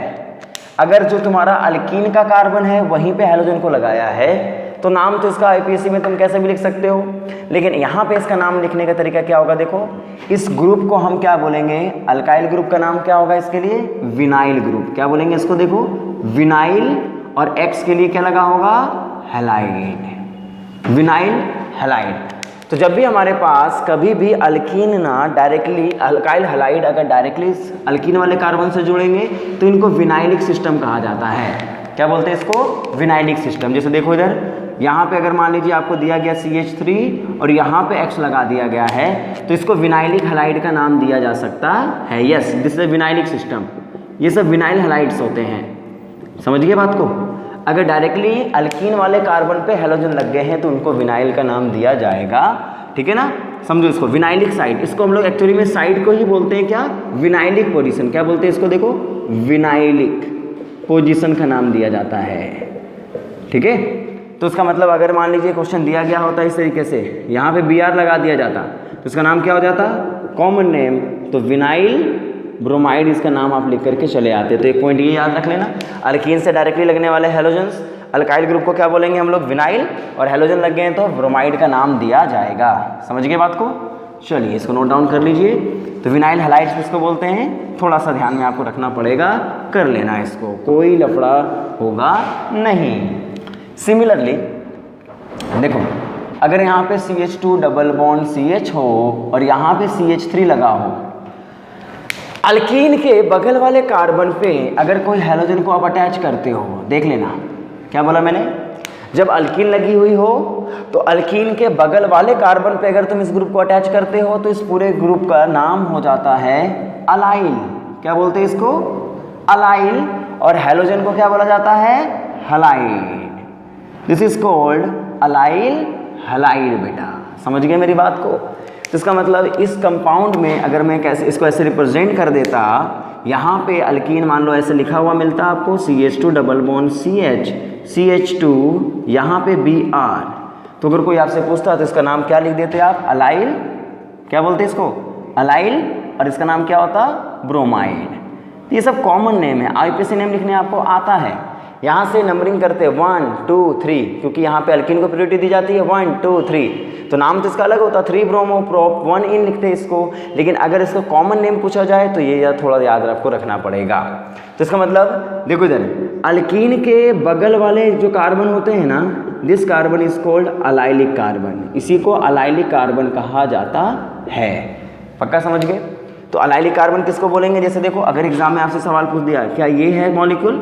अगर जो तुम्हारा अल्कीन का कार्बन है वहीं पे हैलोजन को लगाया है, तो नाम तो इसका IPSC में तुम कैसे भी लिख सकते हो, लेकिन यहाँ पे इसका नाम लिखने का तरीका क्या होगा। देखो इस ग्रुप को हम क्या बोलेंगे, अल्काइल ग्रुप का नाम क्या होगा इसके लिए, विनाइल ग्रुप। क्या बोलेंगे इसको, देखो विनाइल, और X के लिए क्या लगा होगा, हैलाइड, विनाइल हैलाइड। तो जब भी हमारे पास कभी भी अल्कीन ना डायरेक्टली अल्काइल हैलाइड अगर डायरेक्टली अल्कीन वाले कार्बन से जुड़ेंगे तो इनको विनाइलिक सिस्टम कहा जाता है। क्या बोलते हैं इसको, विनाइलिक सिस्टम। जैसे देखो इधर, यहाँ पे अगर मान लीजिए आपको दिया गया CH3 और यहाँ पे X लगा दिया गया है, तो इसको विनाइलिक हैलाइड का नाम दिया जा सकता है। Yes, this is vinylic system. ये सब विनाइल हैलाइड्स होते हैं, समझ गए बात को। अगर डायरेक्टली अल्कीन वाले कार्बन पे हैलोजन लग गए हैं तो उनको विनाइल का नाम दिया जाएगा, ठीक है ना। समझो इसको, विनाइलिक साइड, इसको हम लोग एक्चुअली में साइड को ही बोलते हैं क्या, विनाइलिक पोजीशन। क्या बोलते हैं इसको, देखो विनाइलिक पोजीशन का नाम दिया जाता है, ठीक है। तो उसका मतलब अगर मान लीजिए क्वेश्चन दिया गया होता इस तरीके से, यहाँ पे Br लगा दिया जाता तो इसका नाम क्या हो जाता, कॉमन नेम, तो विनाइल ब्रोमाइड इसका नाम आप लिख करके चले आते। तो एक पॉइंट ये याद रख लेना, अल्कीन से डायरेक्टली लगने वाले हैलोजन्स अल्काइल ग्रुप को क्या बोलेंगे हम लोग, विनाइल, और हैलोजन लग गए हैं तो ब्रोमाइड का नाम दिया जाएगा। समझ गए बात को। चलिए इसको नोट डाउन कर लीजिए। तो विनाइल हैलाइड्स इसको बोलते हैं, थोड़ा सा ध्यान में आपको रखना पड़ेगा, कर लेना इसको, कोई लफड़ा होगा नहीं। सिमिलरली देखो, अगर यहाँ पे CH2 डबल बॉन्ड CH हो और यहाँ पे CH3 लगा हो, अल्कीन के बगल वाले कार्बन पे अगर कोई हैलोजन को आप अटैच करते हो, देख लेना क्या बोला मैंने, जब अल्कीन लगी हुई हो तो अल्कीन के बगल वाले कार्बन पे अगर तुम इस ग्रुप को अटैच करते हो तो इस पूरे ग्रुप का नाम हो जाता है अलाइल। क्या बोलते हैं इसको, अलाइल, और हैलोजन को क्या बोला जाता है, halide. This is called allyl halide बेटा। समझ गए मेरी बात को। तो इसका मतलब इस कंपाउंड में अगर मैं कैसे इसको ऐसे रिप्रेजेंट कर देता, यहाँ पे अल्कीन मान लो ऐसे लिखा हुआ मिलता आपको CH2 double bond CH, CH2, यहाँ पे Br, तो अगर कोई आपसे पूछता तो इसका नाम क्या लिख देते आप, अलाइल। क्या बोलते हैं इसको, अलाइल, और इसका नाम क्या होता, ब्रोमाइड। ये सब कॉमन नेम है, IPSC नेम लिखने आपको आता है। यहाँ से नंबरिंग करते हैं 1 2 3, क्योंकि यहाँ पे अल्कीन को प्रायोरिटी दी जाती है 1 2 3, तो नाम तो इसका अलग होता है 3 ब्रोमो प्रोप 1 इन लिखते हैं इसको। लेकिन अगर इसको कॉमन नेम पूछा जाए तो ये थोड़ा याद आपको रखना पड़ेगा। तो इसका मतलब देखो इधर, अल्कीन के बगल वाले जो कार्बन होते हैं ना, this carbon is called allylic carbon, इसी को अलाइलिक कार्बन कहा जाता है। पक्का समझ गए। तो अलाइलिक कार्बन किसको बोलेंगे, जैसे देखो अगर एग्जाम में आपसे सवाल पूछ दिया क्या ये है मॉलिक्यूल,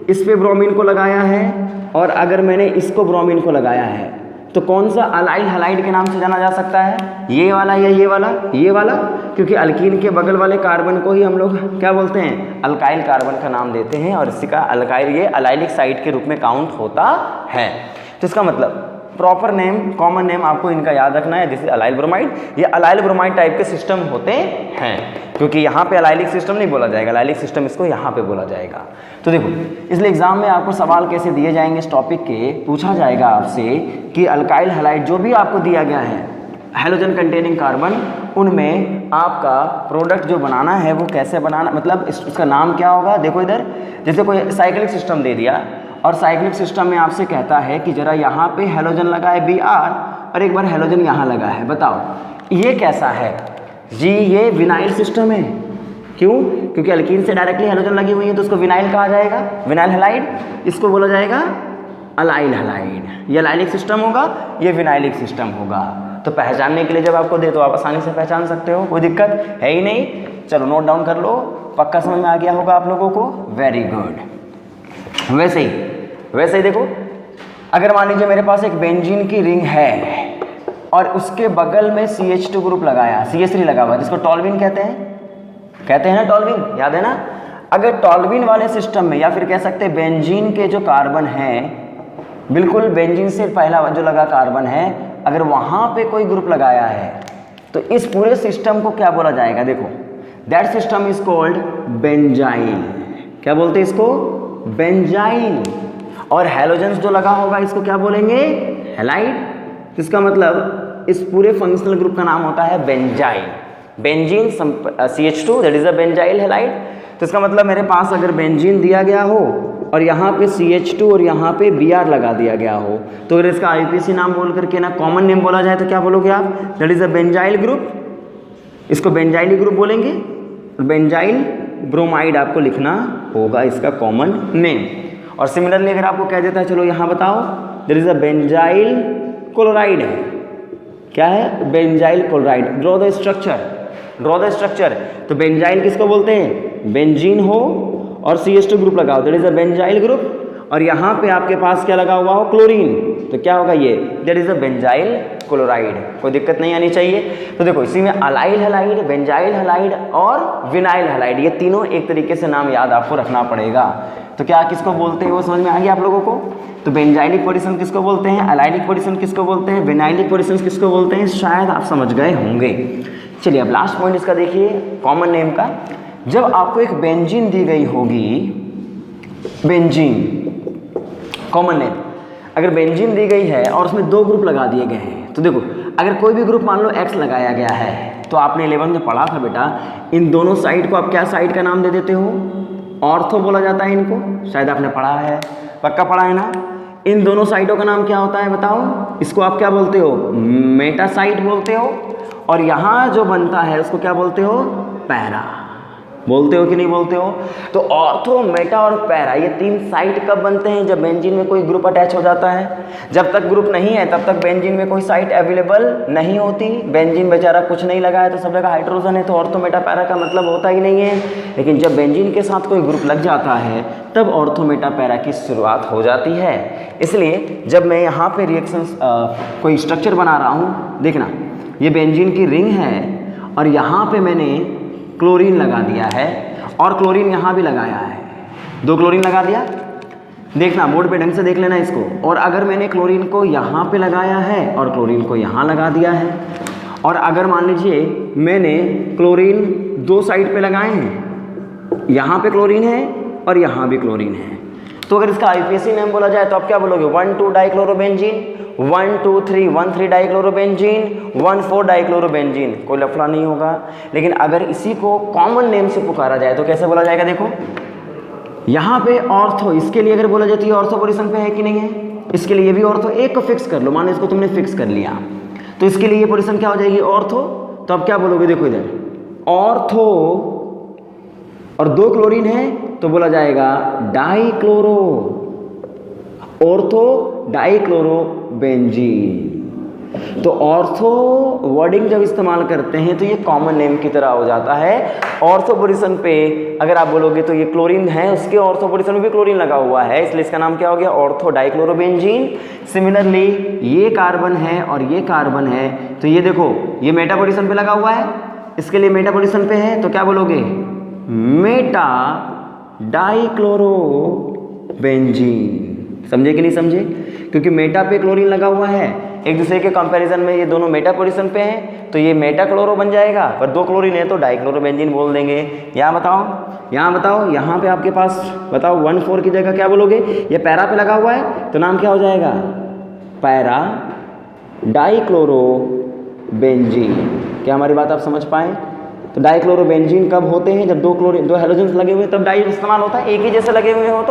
इस पे ब्रोमीन को लगाया है और अगर मैंने इसको ब्रोमीन को लगाया है तो कौन सा अलाइल हैलाइड के नाम से जाना जा सकता है, ये वाला या ये वाला, ये वाला, क्योंकि अल्कीन के बगल वाले कार्बन को ही हम लोग क्या बोलते हैं, अल्काइल कार्बन का नाम देते हैं, और इसी का अल्काइल ये अलाइलिक साइड के रूप में काउंट होता है। तो इसका मतलब प्रॉपर नेम, कॉमन नेम आपको इनका याद रखना है, जैसे अलाइल ब्रोमाइड। ये अलाइल ब्रोमाइड टाइप के सिस्टम होते हैं, क्योंकि यहाँ पे अलाइलिक सिस्टम नहीं बोला जाएगा, अलाइलिक सिस्टम इसको यहाँ पे बोला जाएगा। तो देखो इसलिए एग्जाम में आपको सवाल कैसे दिए जाएंगे इस टॉपिक के, पूछा जाएगा आपसे कि अल्काइल हैलाइड जो भी आपको दिया गया है हैलोजन कंटेनिंग कार्बन, उनमें आपका प्रोडक्ट जो बनाना है वो कैसे बनाना, मतलब इसका नाम क्या होगा। देखो इधर जैसे कोई साइक्लिक सिस्टम दे दिया और साइक्लिक सिस्टम में आपसे कहता है कि जरा यहाँ पे हैलोजन लगा है Br और एक बार हैलोजन यहाँ लगा है, बताओ ये कैसा है जी, ये विनाइल सिस्टम है। क्यों, क्योंकि अल्कीन से डायरेक्टली हैलोजन लगी हुई है तो उसको विनाइल कहा जाएगा, विनाइल हैलाइड। इसको बोला जाएगा अलाइल हैलाइड। ये अलाइलिक सिस्टम होगा, ये विनाइलिक सिस्टम होगा। तो पहचानने के लिए जब आपको दे तो आप आसानी से पहचान सकते हो, कोई दिक्कत है ही नहीं। चलो नोट डाउन कर लो, पक्का समझ में आ गया होगा आप लोगों को, वेरी गुड। वैसे ही देखो अगर मान लीजिए मेरे पास एक बेंजीन की रिंग है और उसके बगल में CH2 ग्रुप लगाया, CH3 लगा हुआ है, जिसको टॉल्विन कहते हैं ना, टॉल्विन याद है ना। अगर टॉल्विन वाले सिस्टम में, या फिर कह सकते हैं बेंजीन के जो कार्बन है, बिल्कुल बेंजीन से पहला जो लगा कार्बन है, अगर वहां पे कोई ग्रुप लगाया है तो इस पूरे सिस्टम को क्या बोला जाएगा, देखो that system is called benzyl. क्या बोलते हैं इसको, बेंजाइल। और हैलोजेंस जो लगा होगा इसको क्या बोलेंगे, हैलाइड। इसका मतलब इस पूरे फंक्शनल ग्रुप का नाम होता है benzyl. Benzene CH2 that is a benzyl halide. तो इसका मतलब मेरे पास अगर बेंजीन दिया गया हो और यहाँ पे CH2 और यहाँ पे Br लगा दिया गया हो, तो अगर इसका IUPAC नाम बोल करके ना कॉमन नेम बोला जाए तो क्या बोलोगे आप, that is a benzyl group. इसको बेंजाइल ग्रुप बोलेंगे। बेंजाइल ब्रोमाइड आपको लिखना होगा इसका कॉमन नेम। और सिमिलरली अगर आपको कह देता है, चलो यहाँ बताओ, that is a benzyl chloride है। क्या है, benzyl chloride. Draw the structure. तो बेंजाइल किसको बोलते हैं, बेंजीन हो और CH2 ग्रुप लगाओ, that is a benzyl group. और यहाँ पे आपके पास क्या लगा हुआ हो, क्लोरीन, तो क्या होगा ये, that is a benzyl chloride. कोई दिक्कत नहीं आनी चाहिए। तो देखो इसी में अलाइल हैलाइड, बेंजाइल हैलाइड और विनाइल हैलाइड, ये तीनों एक तरीके से नाम याद आपको रखना पड़ेगा। तो क्या किसको बोलते हैं वो समझ में आ गया आप लोगों को। तो बेंजाइलिक पोजीशन किसको बोलते हैं, अलाइलिक पोजीशन किसको बोलते हैं, विनाइलिक पोजीशन किसको बोलते हैं, शायद आप समझ गए होंगे। चलिए अब लास्ट पॉइंट इसका देखिए, कॉमन नेम का। जब आपको एक बेंजीन दी गई होगी, बेंजीन कॉमन नेम, अगर बेंजीन दी गई है और उसमें 2 ग्रुप लगा दिए गए हैं, तो देखो अगर कोई भी ग्रुप मान लो X लगाया गया है, तो आपने 11 में पढ़ा था बेटा, इन दोनों साइड को आप क्या साइड का नाम दे देते हो, ऑर्थो बोला जाता है इनको, शायद आपने पढ़ा है, पक्का पढ़ा है ना। इन दोनों साइडों का नाम क्या होता है बताओ, इसको आप क्या बोलते हो, मेटा साइड बोलते हो। और यहाँ जो बनता है उसको क्या बोलते हो, पैरा बोलते हो कि नहीं बोलते हो। तो ऑर्थो, मेटा और पैरा, ये 3 साइड कब बनते हैं, जब बेंजीन में कोई ग्रुप अटैच हो जाता है। जब तक ग्रुप नहीं है तब तक बेंजीन में कोई साइट अवेलेबल नहीं होती। बेंजीन बेचारा कुछ नहीं लगाया तो सब जगह हाइड्रोजन है, तो ऑर्थो, मेटा, पैरा का मतलब होता ही नहीं है। लेकिन जब बेंजीन के साथ कोई ग्रुप लग जाता है तब ऑर्थो, मेटा, पैरा की शुरुआत हो जाती है। इसलिए जब मैं यहाँ पे रिएक्शंस कोई स्ट्रक्चर बना रहा हूँ, देखना ये बेंजीन की रिंग है और यहाँ पे मैंने क्लोरीन लगा दिया है और क्लोरीन यहाँ भी लगाया है, 2 क्लोरीन लगा दिया। देखना बोर्ड पे ढंग से देख लेना इसको। और अगर मैंने क्लोरीन को यहाँ पे लगाया है और क्लोरीन को यहाँ लगा दिया है, और अगर मान लीजिए मैंने क्लोरीन 2 साइड पे लगाए हैं, यहाँ पे क्लोरीन है और यहाँ भी क्लोरीन है, तो अगर इसका IUPAC नेम बोला जाए तो आप क्या बोलोगे, 1,2 डाइक्लोरोबेंजीन, 1,2,3 1,3 डाइक्लोरोबेंजीन, 1,4 डाइक्लोरोबेंजीन, कोई लफड़ा नहीं होगा। लेकिन अगर इसी को कॉमन नेम से पुकारा जाए तो कैसे बोला जाएगा, देखो यहाँ पे ऑर्थो, इसके लिए अगर बोला जाए तो ये ऑर्थो पोजीशन पे है कि नहीं है, इसके लिए भी ऑर्थो। एक को फिक्स कर लो, मान लो इसको तुमने फिक्स कर लिया, तो इसके लिए ये पोजीशन क्या हो जाएगी, ऑर्थो। तो अब क्या बोलोगे, देखो इधर ऑर्थो और 2 क्लोरीन है तो बोला जाएगा डाइक्लोरो, ऑर्थो डाइक्लोरोबेंजीन। तो ऑर्थो वर्डिंग जब इस्तेमाल करते हैं तो ये कॉमन नेम की तरह हो जाता है। ऑर्थो पोजीशन पे अगर आप बोलोगे तो ये क्लोरीन है, उसके ऑर्थो पोजीशन में भी क्लोरीन लगा हुआ है, इसलिए इसका नाम क्या हो गया, ऑर्थो डाइक्लोरोबेंजीन। सिमिलरली ये कार्बन है और ये कार्बन है, तो ये देखो ये मेटा पोजीशन पे लगा हुआ है, इसके लिए मेटा पोजीशन पे है, तो क्या बोलोगे, मेटा डाइक्लोरोबेंजीन। समझे कि नहीं समझे, क्योंकि मेटा पे क्लोरीन लगा हुआ है, एक दूसरे के कंपैरिजन में ये दोनों मेटा पोजीशन पे हैं, तो ये मेटा क्लोरो बन जाएगा, पर 2 क्लोरीन है तो डाइक्लोरोबेंजीन बोल देंगे। यहाँ बताओ, यहाँ पे आपके पास बताओ 1,4 की जगह क्या बोलोगे, ये पैरा पे लगा हुआ है तो नाम क्या हो जाएगा, पैरा डाइक्लोरोबेंजीन। क्या हमारी बात आप समझ पाए। तो डाइक्लोरोबेंजीन कब होते हैं, जब 2 हैलोजेंस लगे हुए तब डाई इस्तेमाल होता है, एक ही जैसे लगे हुए हो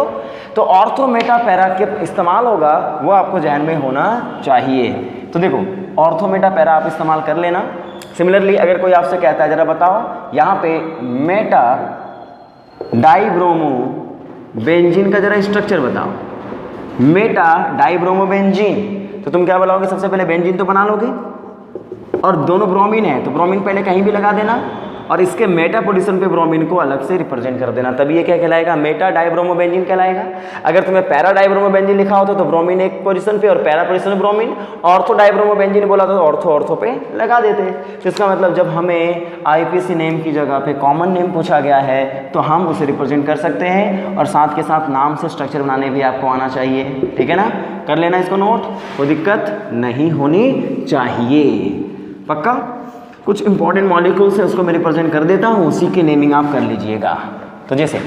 तो ऑर्थो, मेटा, पैरा के इस्तेमाल होगा, वो आपको ध्यान में होना चाहिए। तो देखो ऑर्थो, मेटा, पैरा आप इस्तेमाल कर लेना। सिमिलरली अगर कोई आपसे कहता है जरा बताओ यहाँ पे मेटा डाइब्रोमो बेंजीन का जरा स्ट्रक्चर बताओ, मेटा डाइब्रोमो बेंजीन, तो तुम क्या बोलोगे, सबसे पहले बेंजीन तो बना लोगे और दोनों ब्रोमीन है तो ब्रोमीन पहले कहीं भी लगा देना और इसके मेटा पोजीशन पे ब्रोमीन को अलग से रिप्रेजेंट कर देना, तभी ये क्या कहलाएगा, मेटा डाइब्रोमोबेंजीन कहलाएगा। अगर तुम्हें पैरा डाइब्रोमोबेंजीन लिखा होता तो ब्रोमीन एक पोजीशन पे और पैरा पोजीशन पे ब्रोमीन, ऑर्थो डाइब्रोमोबेंजीन बोला तो ऑर्थो पे लगा देते। तो इसका मतलब जब हमें आईपीसी नेम की जगह पे कॉमन नेम पूछा गया है तो हम उसे रिप्रेजेंट कर सकते हैं, और साथ के साथ नाम से स्ट्रक्चर बनाने भी आपको आना चाहिए, ठीक है ना। कर लेना इसको नोट, कोई दिक्कत नहीं होनी चाहिए, पक्का। कुछ इंपॉर्टेंट मॉलिक्यूल्स है उसको मैं रिप्रेजेंट कर देता हूँ, उसी की नेमिंग आप कर लीजिएगा। तो जैसे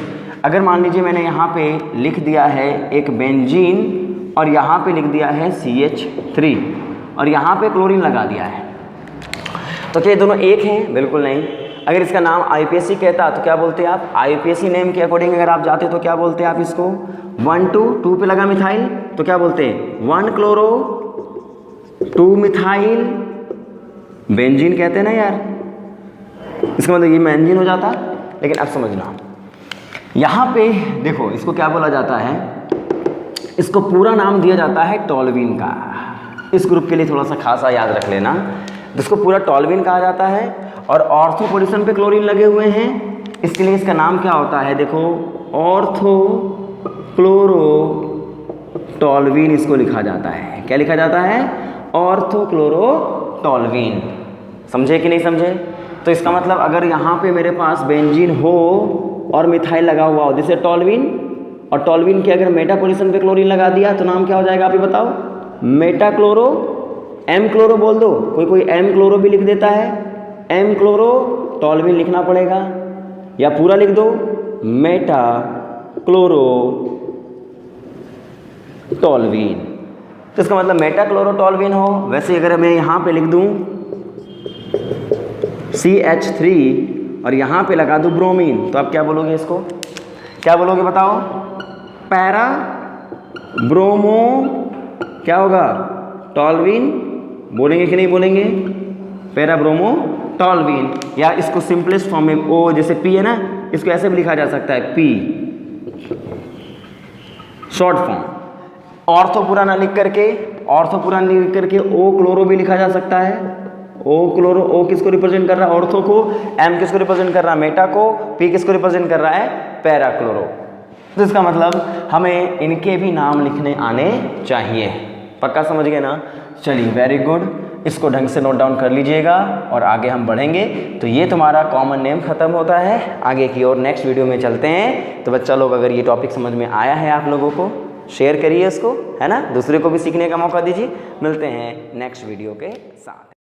अगर मान लीजिए मैंने यहाँ पे लिख दिया है एक बेंजीन और यहाँ पे लिख दिया है CH3 और यहाँ पे क्लोरीन लगा दिया है, तो क्या ये दोनों एक हैं? बिल्कुल नहीं। अगर इसका नाम आईपीएसी कहता तो क्या बोलते हैं आप, आईपीएसी नेम के अकॉर्डिंग अगर आप जाते तो क्या बोलते हैं आप इसको, 1 2 पे लगा मिथाइल तो क्या बोलते हैं, 1 क्लोरो 2 मिथाइल बेंजीन कहते हैं ना यार। इसका मतलब ये बेंजीन हो जाता। लेकिन अब समझना, यहाँ पे देखो इसको क्या बोला जाता है, इसको पूरा नाम दिया जाता है टॉल्वीन का। इस ग्रुप के लिए थोड़ा सा खासा याद रख लेना, जिसको पूरा टॉल्वीन कहा जाता है और ऑर्थो पोजीशन पे क्लोरीन लगे हुए हैं, इसके लिए इसका नाम क्या होता है, देखो ऑर्थो क्लोरो टॉल्वीन इसको लिखा जाता है। क्या लिखा जाता है, ऑर्थो क्लोरो टॉल्वीन। समझे कि नहीं समझे? तो इसका मतलब अगर यहाँ पे मेरे पास बेंजीन हो और मिथाइल लगा हुआ हो, जैसे टॉल्वीन, और टॉल्वीन के अगर मेटा पोजीशन पे क्लोरीन लगा दिया तो नाम क्या हो जाएगा आप ही बताओ, मेटा क्लोरो, एम क्लोरो बोल दो, कोई एम क्लोरो भी लिख देता है, एम क्लोरो टॉल्वीन लिखना पड़ेगा, या पूरा लिख दो मेटा क्लोरो टॉल्वीन। तो इसका मतलब मेटा क्लोरो टॉल्वीन हो। वैसे अगर मैं यहाँ पे लिख दूँ CH3 और यहाँ पे लगा दूँ ब्रोमीन, तो आप क्या बोलोगे, इसको क्या बोलोगे बताओ, पैरा ब्रोमो क्या होगा, टॉल्वीन बोलेंगे कि नहीं बोलेंगे, पैरा ब्रोमो टॉल्वीन। या इसको सिंपलेस्ट फॉर्म में ओ, जैसे पी है ना, इसको ऐसे भी लिखा जा सकता है पी, शॉर्ट फॉर्म। ऑर्थो पूरा ना लिख करके, ऑर्थो पूरा नहीं लिख करके ओ क्लोरो भी लिखा जा सकता है। ओ क्लोरो, ओ किसको रिप्रेजेंट कर रहा है, ऑर्थो को, एम किसको रिप्रेजेंट कर रहा है, मेटा को, पी किसको रिप्रेजेंट कर रहा है, पैरा क्लोरो। तो इसका मतलब हमें इनके भी नाम लिखने आने चाहिए, पक्का समझ गए ना। चलिए वेरी गुड, इसको ढंग से नोट डाउन कर लीजिएगा और आगे हम बढ़ेंगे। तो ये तुम्हारा कॉमन नेम खत्म होता है, आगे की ओर नेक्स्ट वीडियो में चलते हैं। तो बच्चा लोग अगर ये टॉपिक समझ में आया है आप लोगों को, शेयर करिए इसको, है ना, दूसरे को भी सीखने का मौका दीजिए। मिलते हैं नेक्स्ट वीडियो के साथ।